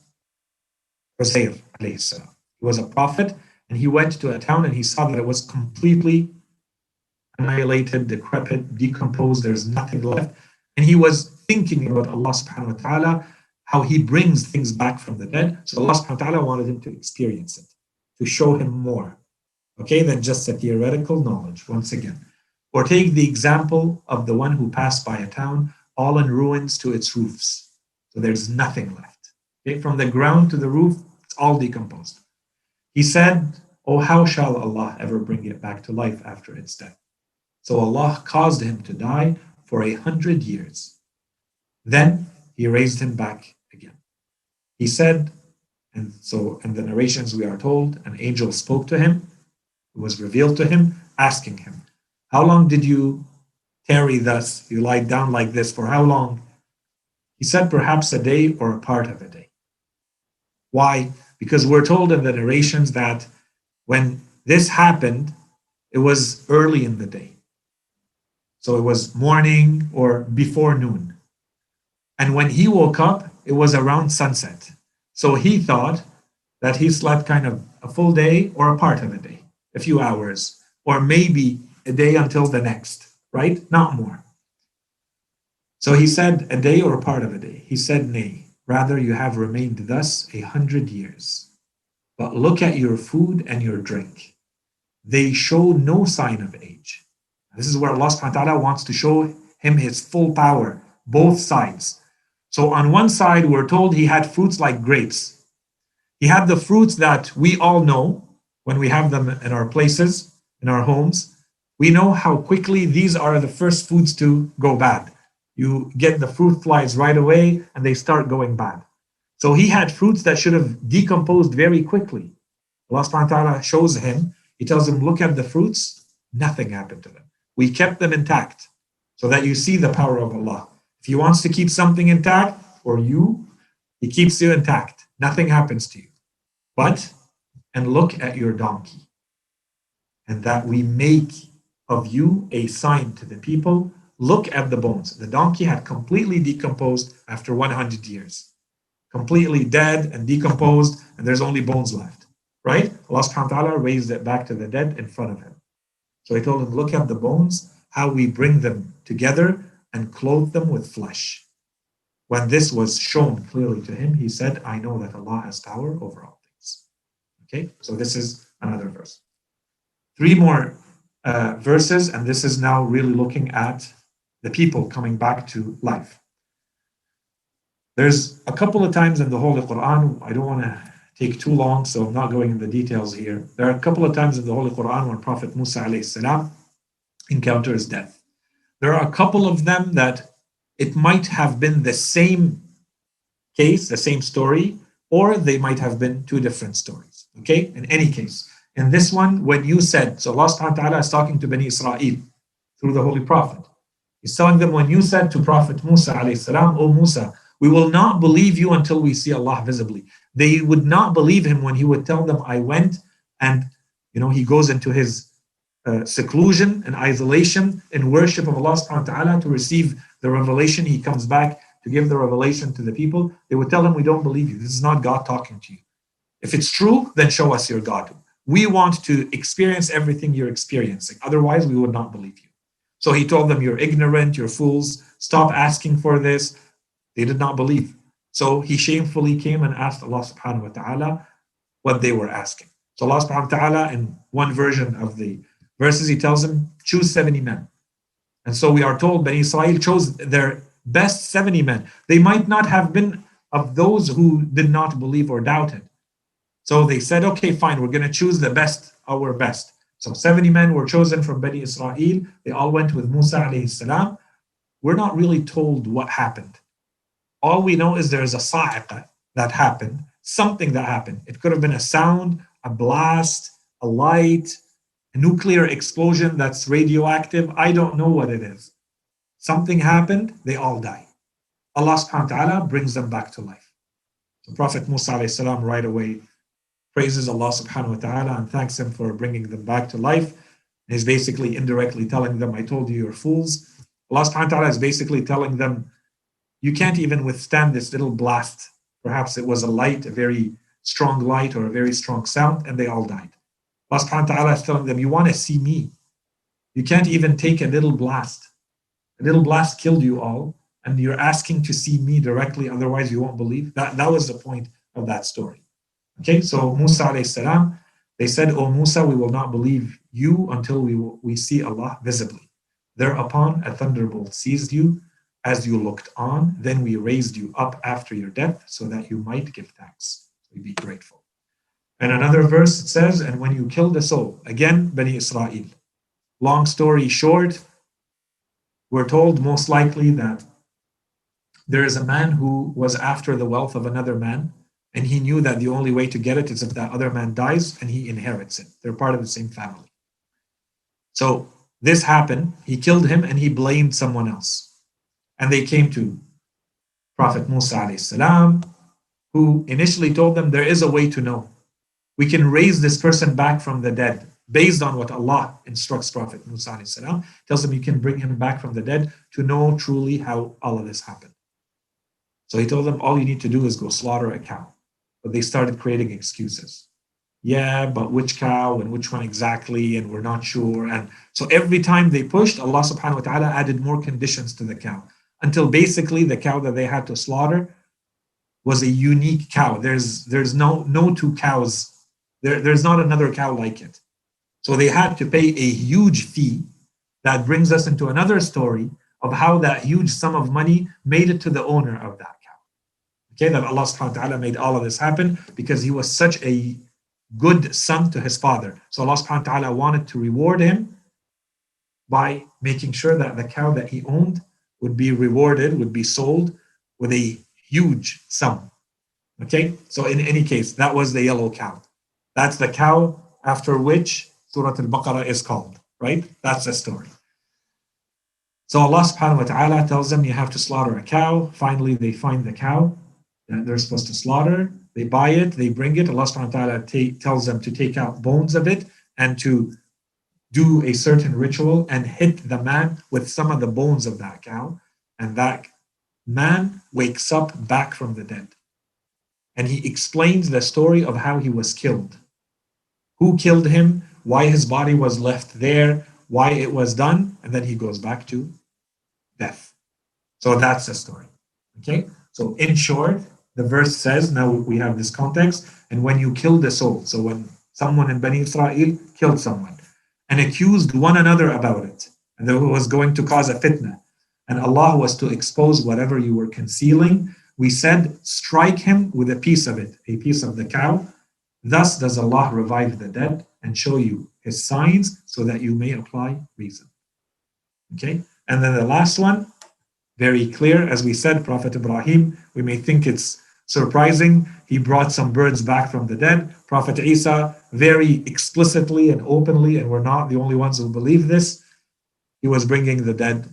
Uzair alayhi salam. He was a prophet and he went to a town and he saw that it was completely annihilated, decrepit, decomposed. There's nothing left. And he was thinking about Allah subhanahu wa ta'ala how he brings things back from the dead. So Allah subhanahu wa ta'ala wanted him to experience it, to show him more, okay, than just a theoretical knowledge, once again. Or take the example of the one who passed by a town, all in ruins to its roofs. So there's nothing left. Okay? From the ground to the roof, it's all decomposed. He said, oh, how shall Allah ever bring it back to life after its death? So Allah caused him to die for 100 years. Then he raised him back again. He said, and so in the narrations we are told, an angel spoke to him, it was revealed to him, asking him, how long did you tarry thus? You lied down like this for how long? He said, perhaps a day or a part of a day. Why? Because we're told in the narrations that when this happened, it was early in the day. So it was morning or before noon. And when he woke up, it was around sunset. So he thought that he slept kind of a full day or a part of a day, a few hours, or maybe a day until the next, right? Not more. So he said, a day or a part of a day. He said, nay, rather you have remained thus 100 years. But look at your food and your drink. They show no sign of age. This is where Allah subhanahu wa ta'ala wants to show him his full power, both sides. So on one side, we're told he had fruits like grapes. He had the fruits that we all know when we have them in our places, in our homes. We know how quickly these are the first foods to go bad. You get the fruit flies right away and they start going bad. So he had fruits that should have decomposed very quickly. Allah subhanahu wa ta'ala shows him, he tells him, look at the fruits, nothing happened to them. We kept them intact so that you see the power of Allah. If he wants to keep something intact for you, he keeps you intact. Nothing happens to you. But, and look at your donkey. And that we make of you a sign to the people. Look at the bones. The donkey had completely decomposed after 100 years. Completely dead and decomposed, and there's only bones left. Right? Allah subhanahu wa ta'ala raised it back to the dead in front of him. So he told him, look at the bones, how we bring them together and clothe them with flesh. When this was shown clearly to him, he said, I know that Allah has power over all things. Okay, so this is another verse. Three more verses, and this is now really looking at the people coming back to life. There's a couple of times in the Holy Quran, I don't want to take too long, so I'm not going into the details here. There are a couple of times in the Holy Quran when Prophet Musa alayhi salam encounters death. There are a couple of them that it might have been the same case, the same story, or they might have been two different stories. Okay, in any case. In this one, when you said, so Allah subhanahu wa ta'ala is talking to Bani Israel through the Holy Prophet. He's telling them, when you said to Prophet Musa alayhi salam, O Musa, we will not believe you until we see Allah visibly. They would not believe him when he would tell them, I went and, he goes into his seclusion and isolation in worship of Allah subhanahu wa ta'ala to receive the revelation. He comes back to give the revelation to the people. They would tell him, we don't believe you. This is not God talking to you. If it's true, then show us your God. We want to experience everything you're experiencing. Otherwise, we would not believe you. So he told them, you're ignorant, you're fools. Stop asking for this. They did not believe. So he shamefully came and asked Allah subhanahu wa ta'ala what they were asking. So Allah subhanahu wa ta'ala, in one version of the verses, he tells them, choose 70 men. And so we are told Bani Israel chose their best 70 men. They might not have been of those who did not believe or doubted. So they said, okay, fine, we're going to choose the best, our best. So 70 men were chosen from Bani Israel. They all went with Musa alayhi salam. We're not really told what happened. All we know is there's a sa'iqah that happened, something that happened. It could have been a sound, a blast, a light, a nuclear explosion that's radioactive. I don't know what it is. Something happened, they all die. Allah subhanahu wa ta'ala brings them back to life. So Prophet Musa alayhi salam right away praises Allah subhanahu wa ta'ala and thanks him for bringing them back to life. He's basically indirectly telling them, I told you you're fools. Allah subhanahu wa ta'ala is basically telling them, you can't even withstand this little blast. Perhaps it was a light, a very strong light or a very strong sound, and they all died. Allah subhanahu wa ta'ala is telling them, you want to see me. You can't even take a little blast. A little blast killed you all, and you're asking to see me directly, otherwise you won't believe. That was the point of that story. Okay, so Musa alayhi salam, they said, O Musa, we will not believe you until we see Allah visibly. Thereupon a thunderbolt seized you as you looked on. Then we raised you up after your death so that you might give thanks. So be grateful. And another verse it says, and when you killed a soul, again, Bani Israel. Long story short, we're told most likely that there is a man who was after the wealth of another man, and he knew that the only way to get it is if that other man dies and he inherits it. They're part of the same family. So this happened. He killed him and he blamed someone else. And they came to Prophet Musa alayhi salam, who initially told them there is a way to know. We can raise this person back from the dead based on what Allah instructs Prophet Musa alayhi salam, tells him you can bring him back from the dead to know truly how all of this happened. So he told them all you need to do is go slaughter a cow. But they started creating excuses. Yeah, but which cow and which one exactly, and we're not sure. And so every time they pushed, Allah subhanahu wa ta'ala added more conditions to the cow until basically the cow that they had to slaughter was a unique cow. There's no two cows. There's not another cow like it. So they had to pay a huge fee. That brings us into another story of how that huge sum of money made it to the owner of that cow. Okay, that Allah subhanahu wa ta'ala made all of this happen because he was such a good son to his father. So Allah subhanahu wa ta'ala wanted to reward him by making sure that the cow that he owned would be rewarded, would be sold with a huge sum. Okay, so in any case, that was the yellow cow. That's the cow after which Surah Al-Baqarah is called, right? That's the story. So Allah subhanahu wa ta'ala tells them you have to slaughter a cow. Finally, they find the cow that they're supposed to slaughter. They buy it, they bring it. Allah subhanahu wa ta'ala tells them to take out bones of it and to do a certain ritual and hit the man with some of the bones of that cow. And that man wakes up back from the dead. And he explains the story of how he was killed. Who killed him, why his body was left there, why it was done, and then he goes back to death. So that's the story. Okay? So in short, the verse says, now we have this context, and when you kill the soul, so when someone in Bani Israel killed someone and accused one another about it, and that was going to cause a fitna, and Allah was to expose whatever you were concealing, we said, strike him with a piece of it, a piece of the cow. Thus does Allah revive the dead and show you his signs so that you may apply reason. Okay? And then the last one, very clear, as we said, Prophet Ibrahim, we may think it's surprising. He brought some birds back from the dead. Prophet Isa, very explicitly and openly, and we're not the only ones who believe this, he was bringing the dead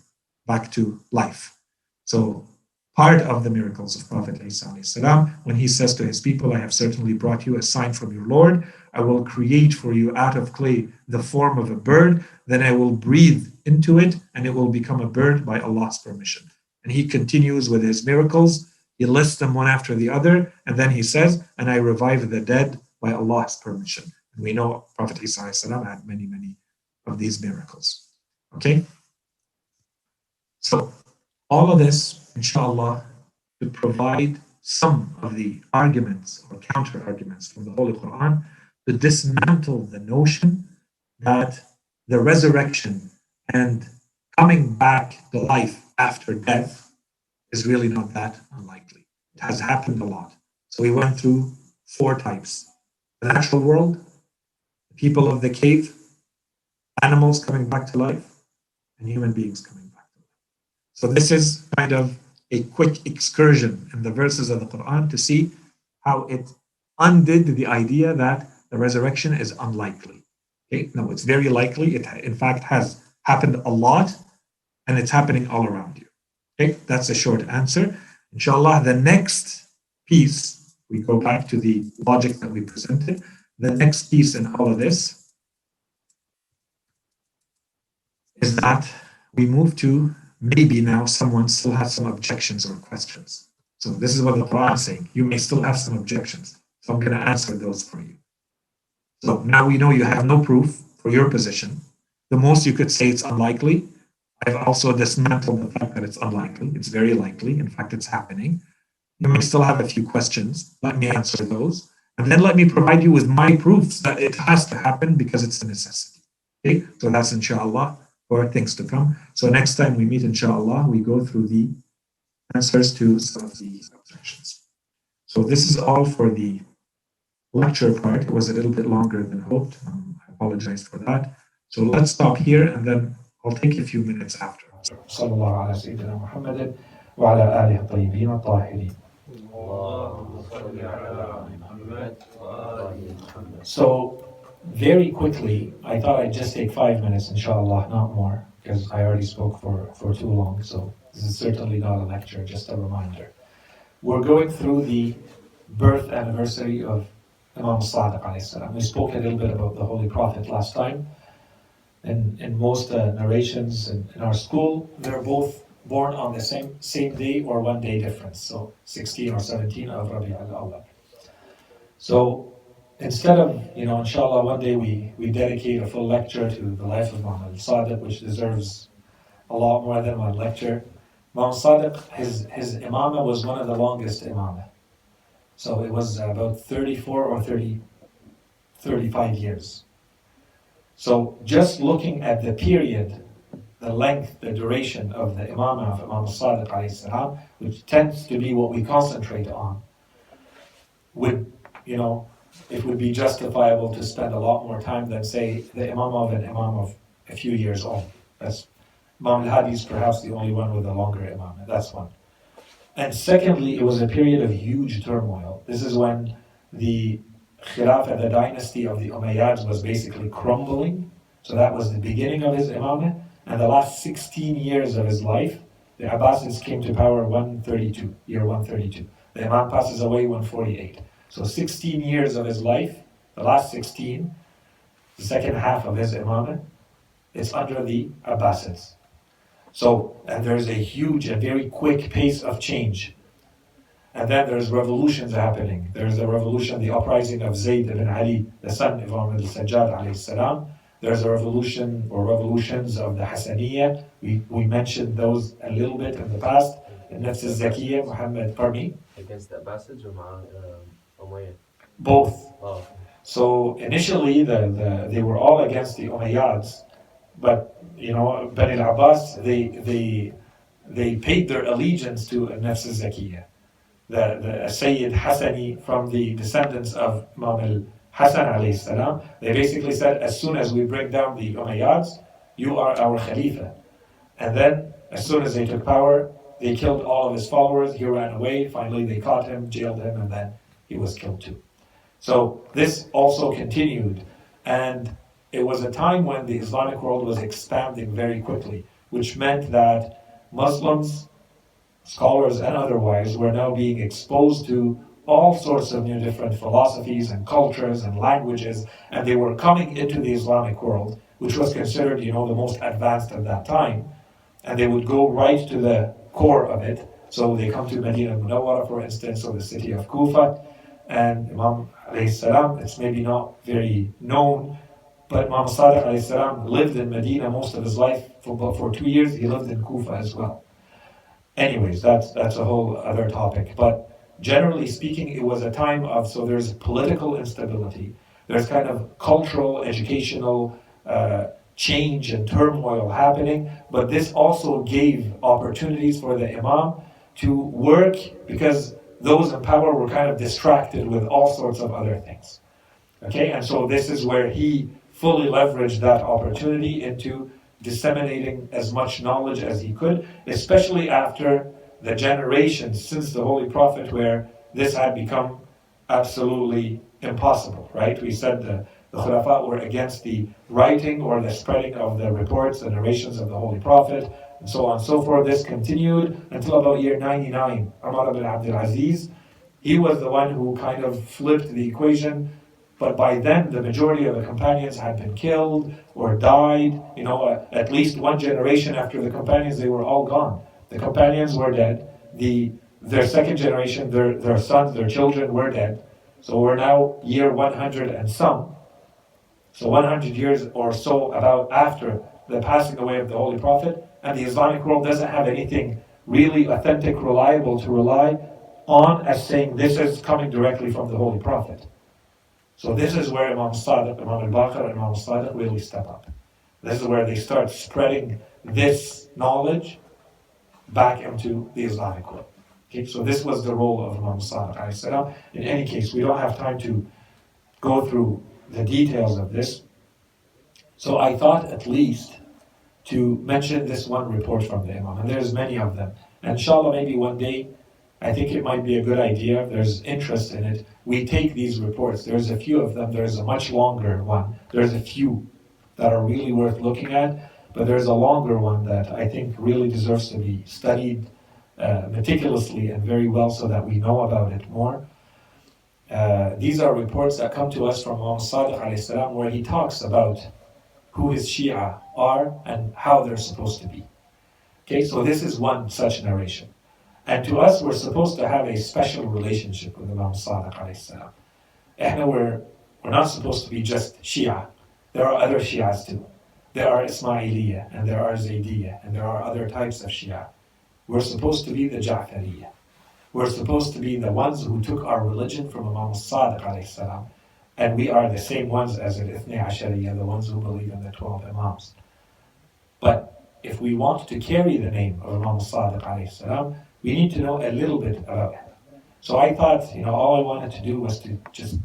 back to life. So part of the miracles of Prophet Isa salam, when he says to his people, I have certainly brought you a sign from your Lord. I will create for you out of clay the form of a bird. Then I will breathe into it and it will become a bird by Allah's permission. And he continues with his miracles. He lists them one after the other. And then he says, and I revive the dead by Allah's permission. And we know Prophet Isa salam had many, many of these miracles. Okay? So all of this, inshallah, to provide some of the arguments or counter arguments from the Holy Quran to dismantle the notion that the resurrection and coming back to life after death is really not that unlikely. It has happened a lot. So we went through 4 types: the natural world, the people of the cave, animals coming back to life, and human beings coming back to life. So this is kind of a quick excursion in the verses of the Quran to see how it undid the idea that the resurrection is unlikely. Okay, no, it's very likely. It in fact has happened a lot, and it's happening all around you. Okay, that's a short answer. Inshallah, the next piece, we go back to the logic that we presented. The next piece in all of this is that we move to maybe now someone still has some objections or questions. So this is what the Quran is saying. You may still have some objections. So I'm going to answer those for you. So now we know you have no proof for your position. The most you could say it's unlikely. I've also dismantled the fact that it's unlikely. It's very likely. In fact, it's happening. You might still have a few questions. Let me answer those. And then let me provide you with my proofs that it has to happen because it's a necessity. Okay, so that's inshallah for things to come. So next time we meet, inshallah, we go through the answers to some of the objections. So this is all for the lecture part. It was a little bit longer than hoped. I apologize for that. So let's stop here and then I'll take a few minutes after. صلى الله على سيدنا محمد وعلى آله الطيبين الطاهرين. So very quickly, I thought I'd just take 5 minutes, inshallah, not more, because I already spoke for too long. So this is certainly not a lecture, just a reminder. We're going through the birth anniversary of Imam Sadiq alayhi salam. We spoke a little bit about the Holy Prophet last time. And in most narrations in our school, they're both born on the same day or 1 day difference. So 16 or 17 of Rabi al-Awwal. So instead of, inshallah, one day we dedicate a full lecture to the life of Imam al-Sadiq, which deserves a lot more than one lecture. Imam Sadiq, his imamah was one of the longest imamah. So it was about 34 or 35 years. So just looking at the period, the length, the duration of the imamah of Imam Sadiq alayhi salam, which tends to be what we concentrate on, it would be justifiable to spend a lot more time than, say, the imam of an imam of a few years old. That's Imam al-Hadi is perhaps the only one with a longer imamah. That's one. And secondly, it was a period of huge turmoil. This is when the Khilafah, the dynasty of the Umayyads, was basically crumbling. So that was the beginning of his imamah. And the last 16 years of his life, the Abbasids came to power year 132. The Imam passes away 148. So 16 years of his life, the last 16, the second half of his imamah, it's under the Abbasids. So, and there's a huge and very quick pace of change. And then there's revolutions happening. There's a revolution, the uprising of Zayd ibn Ali, the son of Imam al-Sajjad alayhi salam. There's a revolution or revolutions of the Hassaniyya. We mentioned those a little bit in the past. In Nafs al-Zakiyya, Muhammad Parmi. Against the Abbasids or Umayyad? Both. Oh. So initially they were all against the Umayyads, but Bani al-Abbas, they paid their allegiance to Nafs al-Zakiyya. The Sayyid Hassani from the descendants of Imam al-Hassan alayhi salam, they basically said, as soon as we break down the Umayyads, you are our Khalifa. And then, as soon as they took power, they killed all of his followers, he ran away, finally they caught him, jailed him, and then he was killed too. So this also continued, and it was a time when the Islamic world was expanding very quickly, which meant that Muslims, scholars and otherwise, were now being exposed to all sorts of new different philosophies and cultures and languages, and they were coming into the Islamic world, which was considered, the most advanced at that time, and they would go right to the core of it. So they come to Medina al-Munawwara, for instance, or the city of Kufa, and Imam alayhi salam, it's maybe not very known, but Imam Sadiq alayhi salam lived in Medina most of his life. For 2 years, he lived in Kufa as well. Anyways, that's a whole other topic. But generally speaking, it was a time of, so there's political instability, there's kind of cultural, educational change and turmoil happening, but this also gave opportunities for the Imam to work, because those in power were kind of distracted with all sorts of other things. Okay, and so this is where he fully leveraged that opportunity into disseminating as much knowledge as he could, especially after the generations since the Holy Prophet, where this had become absolutely impossible, right? We said the Khulafa were against the writing or the spreading of the reports, the narrations of the Holy Prophet, and so on and so forth. This continued until about year 99. Umar ibn Abdul Aziz, he was the one who kind of flipped the equation, but by then the majority of the companions had been killed or died. At least one generation after the companions, they were all gone. The companions were dead. Their second generation, their sons, their children were dead. So we're now year 100 and some. So 100 years or so about after the passing away of the Holy Prophet, and the Islamic world doesn't have anything really authentic, reliable to rely on as saying this is coming directly from the Holy Prophet. So this is where Imam Sadiq, Imam al-Baqir, and Imam Sadiq really step up. This is where they start spreading this knowledge back into the Islamic world. Okay, so this was the role of Imam Sadiq. In any case, we don't have time to go through the details of this. So I thought at least to mention this one report from the Imam, and there's many of them. And inshallah, maybe one day, I think it might be a good idea, if there's interest in it, we take these reports. There's a few of them, there's a much longer one. There's a few that are really worth looking at, but there's a longer one that I think really deserves to be studied meticulously and very well so that we know about it more. These are reports that come to us from Imam Sadiq alayhi salam, where he talks about who his Shia are and how they're supposed to be. Okay, so this is one such narration. And to us, we're supposed to have a special relationship with Imam Sadiq alayhi salam. We're not supposed to be just Shia. There are other Shias too. There are Ismailiyya, and there are Zaydiyya, and there are other types of Shia. We're supposed to be the Ja'fariyya. We're supposed to be the ones who took our religion from Imam Sadiq alayhi salam, and we are the same ones as the Ithni Ashariyya, the ones who believe in the 12 Imams. But if we want to carry the name of Imam Sadiq alayhi salam, we need to know a little bit about him. So I thought, all I wanted to do was to just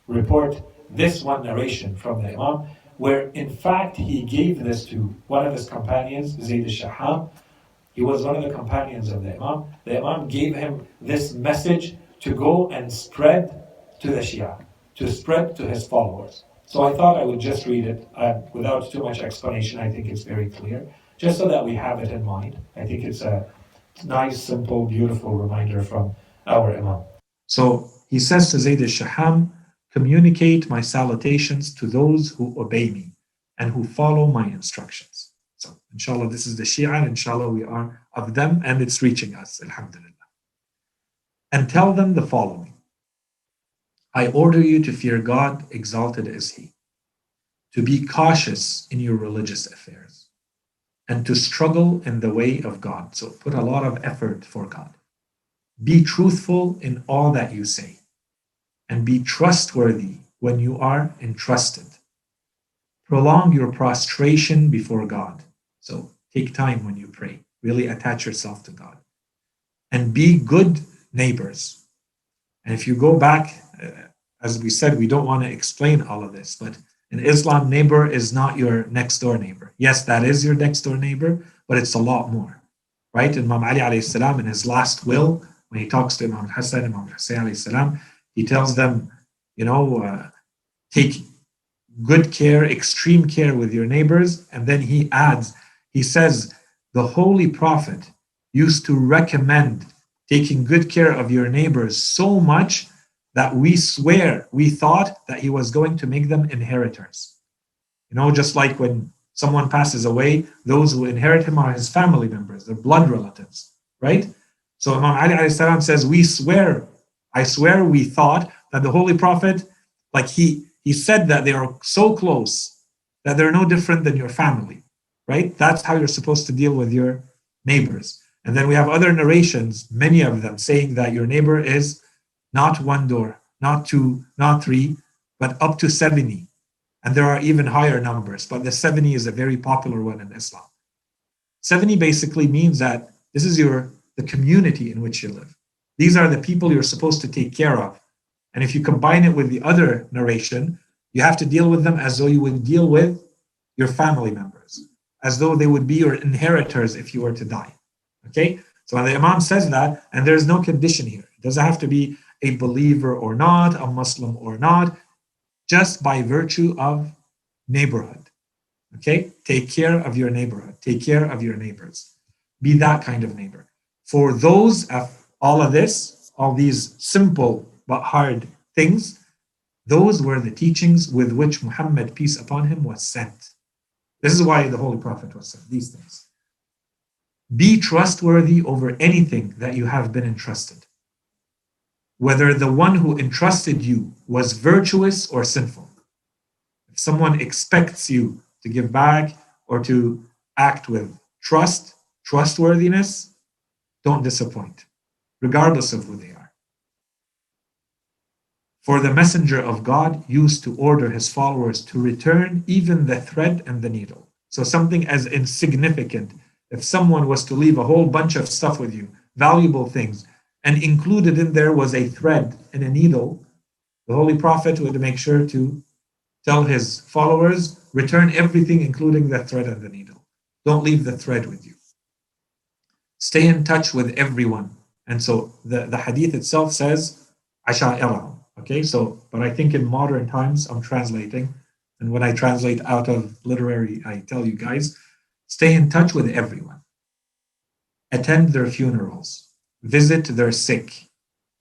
report this one narration from the Imam, where in fact he gave this to one of his companions, Zayd al-Shaham. He was one of the companions of the Imam. The Imam gave him this message to go and spread to the Shia, to spread to his followers. So I thought I would just read it without too much explanation. I think it's very clear, just so that we have it in mind. I think it's a nice, simple, beautiful reminder from our Imam. So he says to Zayd al-Shaham, communicate my salutations to those who obey me and who follow my instructions. So inshallah, this is the Shia, and inshallah we are of them, and it's reaching us, alhamdulillah. And tell them the following. I order you to fear God, exalted is He, to be cautious in your religious affairs, and to struggle in the way of God. So put a lot of effort for God. Be truthful in all that you say, and be trustworthy when you are entrusted. Prolong your prostration before God. So take time when you pray. Really attach yourself to God. And be good neighbors. And if you go back, as we said, we don't want to explain all of this, but in Islam, neighbor is not your next door neighbor. Yes, that is your next door neighbor, but it's a lot more, right? Imam Ali alayhi salam, in his last will, when he talks to Imam Hassan, Imam Hussein alayhi salam, he tells them, take good care, extreme care with your neighbors. And then he adds, he says, the Holy Prophet used to recommend taking good care of your neighbors so much that we thought that he was going to make them inheritors. Just like when someone passes away, those who inherit him are his family members, their blood relatives, right? So Imam Ali alayhi salam says, I swear we thought that the Holy Prophet, like he said that they are so close that they're no different than your family, right? That's how you're supposed to deal with your neighbors. And then we have other narrations, many of them, saying that your neighbor is not one door, not two, not three, but up to 70. And there are even higher numbers, but the 70 is a very popular one in Islam. 70 basically means that this is the community in which you live. These are the people you're supposed to take care of. And if you combine it with the other narration, you have to deal with them as though you would deal with your family members, as though they would be your inheritors if you were to die. Okay? So the Imam says that, and there's no condition here. It doesn't have to be a believer or not, a Muslim or not, just by virtue of neighborhood. Okay? Take care of your neighborhood. Take care of your neighbors. Be that kind of neighbor. For those of all of this, all these simple but hard things, those were the teachings with which Muhammad, peace upon him, was sent. This is why the Holy Prophet was sent, these things. Be trustworthy over anything that you have been entrusted, whether the one who entrusted you was virtuous or sinful. If someone expects you to give back or to act with trust, trustworthiness, don't disappoint, regardless of who they are. For the messenger of God used to order his followers to return even the thread and the needle. So something as insignificant, if someone was to leave a whole bunch of stuff with you, valuable things, and included in there was a thread and a needle, the Holy Prophet would make sure to tell his followers, return everything, including the thread and the needle. Don't leave the thread with you. Stay in touch with everyone. And so the hadith itself says, Asha'irahum. Okay, so, but I think in modern times, I'm translating. And when I translate out of literary, I tell you guys, stay in touch with everyone. Attend their funerals. Visit their sick.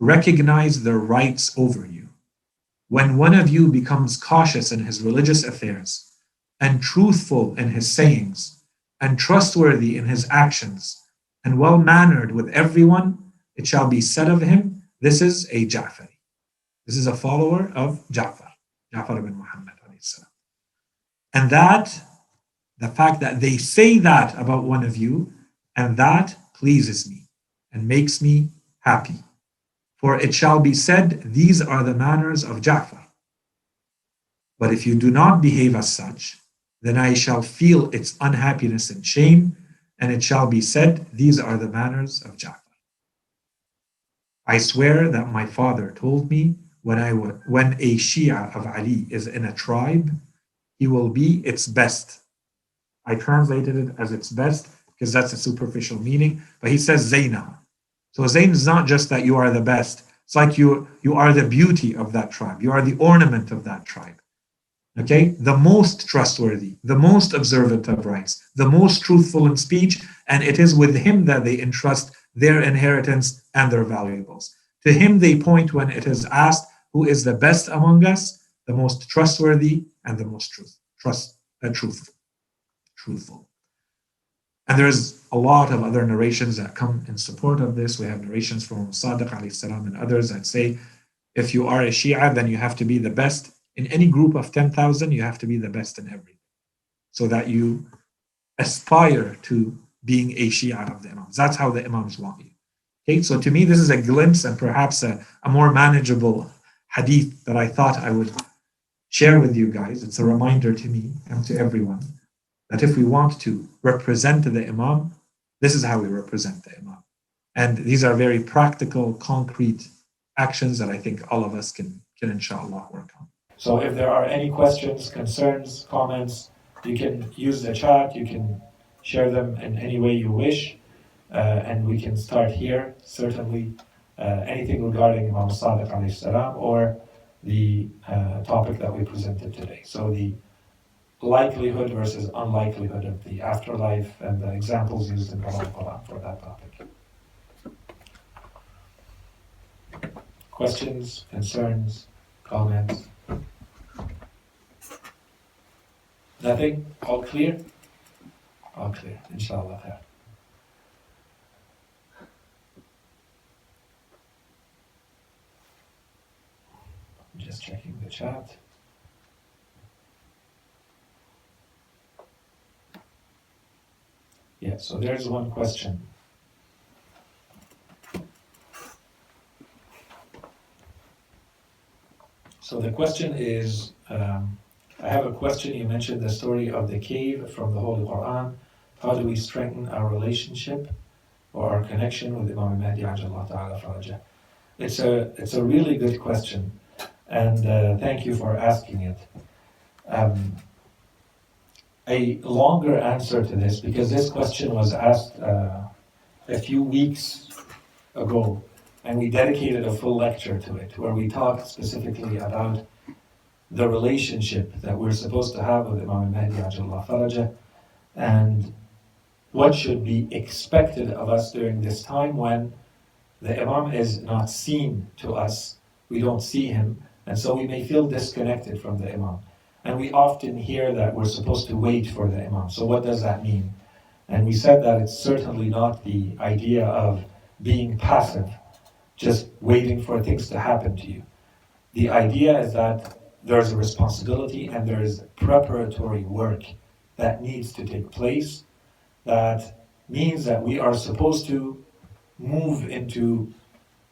Recognize their rights over you. When one of you becomes cautious in his religious affairs, and truthful in his sayings, and trustworthy in his actions, and well-mannered with everyone, it shall be said of him, this is a Ja'fari. This is a follower of Ja'far ibn Muhammad. And that, the fact that they say that about one of you, and that pleases me and makes me happy. For it shall be said, these are the manners of Ja'far. But if you do not behave as such, then I shall feel its unhappiness and shame, and it shall be said, these are the manners of Ja'far. I swear that my father told me when a Shia of Ali is in a tribe, he will be its best. I translated it as its best because that's a superficial meaning, but he says Zaina. So Zain is not just that you are the best. It's like you are the beauty of that tribe. You are the ornament of that tribe. Okay? The most trustworthy, the most observant of rights, the most truthful in speech, and it is with him that they entrust their inheritance and their valuables. To him they point when it is asked, who is the best among us, the most trustworthy and the most truthful. And there's a lot of other narrations that come in support of this. We have narrations from Sadiq alayhi salam and others that say, if you are a Shia, then you have to be the best. In any group of 10,000, you have to be the best in everything. So that you aspire to being a Shia of the Imams. That's how the Imams want you. Okay, so to me, this is a glimpse and perhaps a more manageable hadith that I thought I would share with you guys. It's a reminder to me and to everyone that if we want to represent the Imam, this is how we represent the Imam. And these are very practical, concrete actions that I think all of us can inshallah work on. So if there are any questions, concerns, comments, you can use the chat, you can share them in any way you wish, and we can start here, certainly anything regarding Imam Sadiq alayhi salam or the topic that we presented today. So the likelihood versus unlikelihood of the afterlife and the examples used in the Quran for that topic. Questions, concerns, comments? Nothing? All clear? All clear, inshallah. Just checking the chat. Yeah, so there's one question. So the question is, I have a question. You mentioned the story of the cave from the Holy Quran. How do we strengthen our relationship or our connection with Imam Mahdi Ajallah Ta'ala Farajah? It's a really good question, and thank you for asking it. A longer answer to this, because this question was asked a few weeks ago, and we dedicated a full lecture to it, where we talked specifically about the relationship that we're supposed to have with Imam Mahdi Ajallah Farajah, and what should be expected of us during this time when the Imam is not seen to us, we don't see him, and so we may feel disconnected from the Imam. And we often hear that we're supposed to wait for the Imam. So what does that mean? And we said that it's certainly not the idea of being passive, just waiting for things to happen to you. The idea is that there's a responsibility and there is preparatory work that needs to take place that means that we are supposed to move into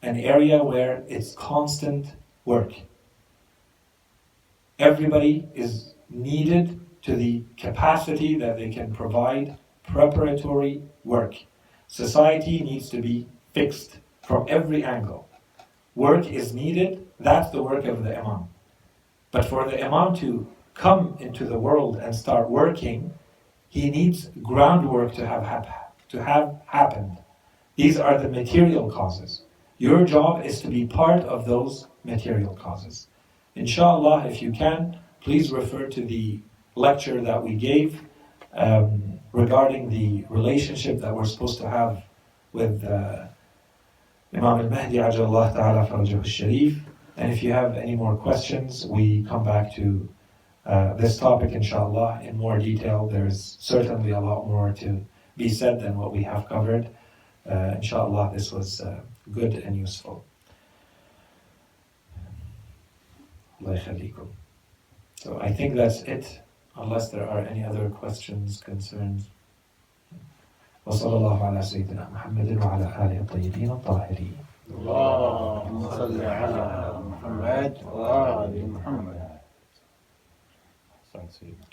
an area where it's constant work. Everybody is needed to the capacity that they can provide preparatory work. Society needs to be fixed from every angle. Work is needed, that's the work of the Imam. But for the Imam to come into the world and start working, he needs groundwork to have happened. These are the material causes. Your job is to be part of those material causes. Inshaallah, if you can, please refer to the lecture that we gave regarding the relationship that we're supposed to have with Imam al-Mahdi Ajallah Ta'ala Farajahu al-Sharif. And if you have any more questions, we come back to this topic, inshallah, in more detail. There's certainly a lot more to be said than what we have covered. Inshallah, this was good and useful. So I think that's it, unless there are any other questions, concerns. وصلى الله على سيدنا محمد وعلى آله الطيبين الطاهرين. اللهم صل على محمد وآل محمد.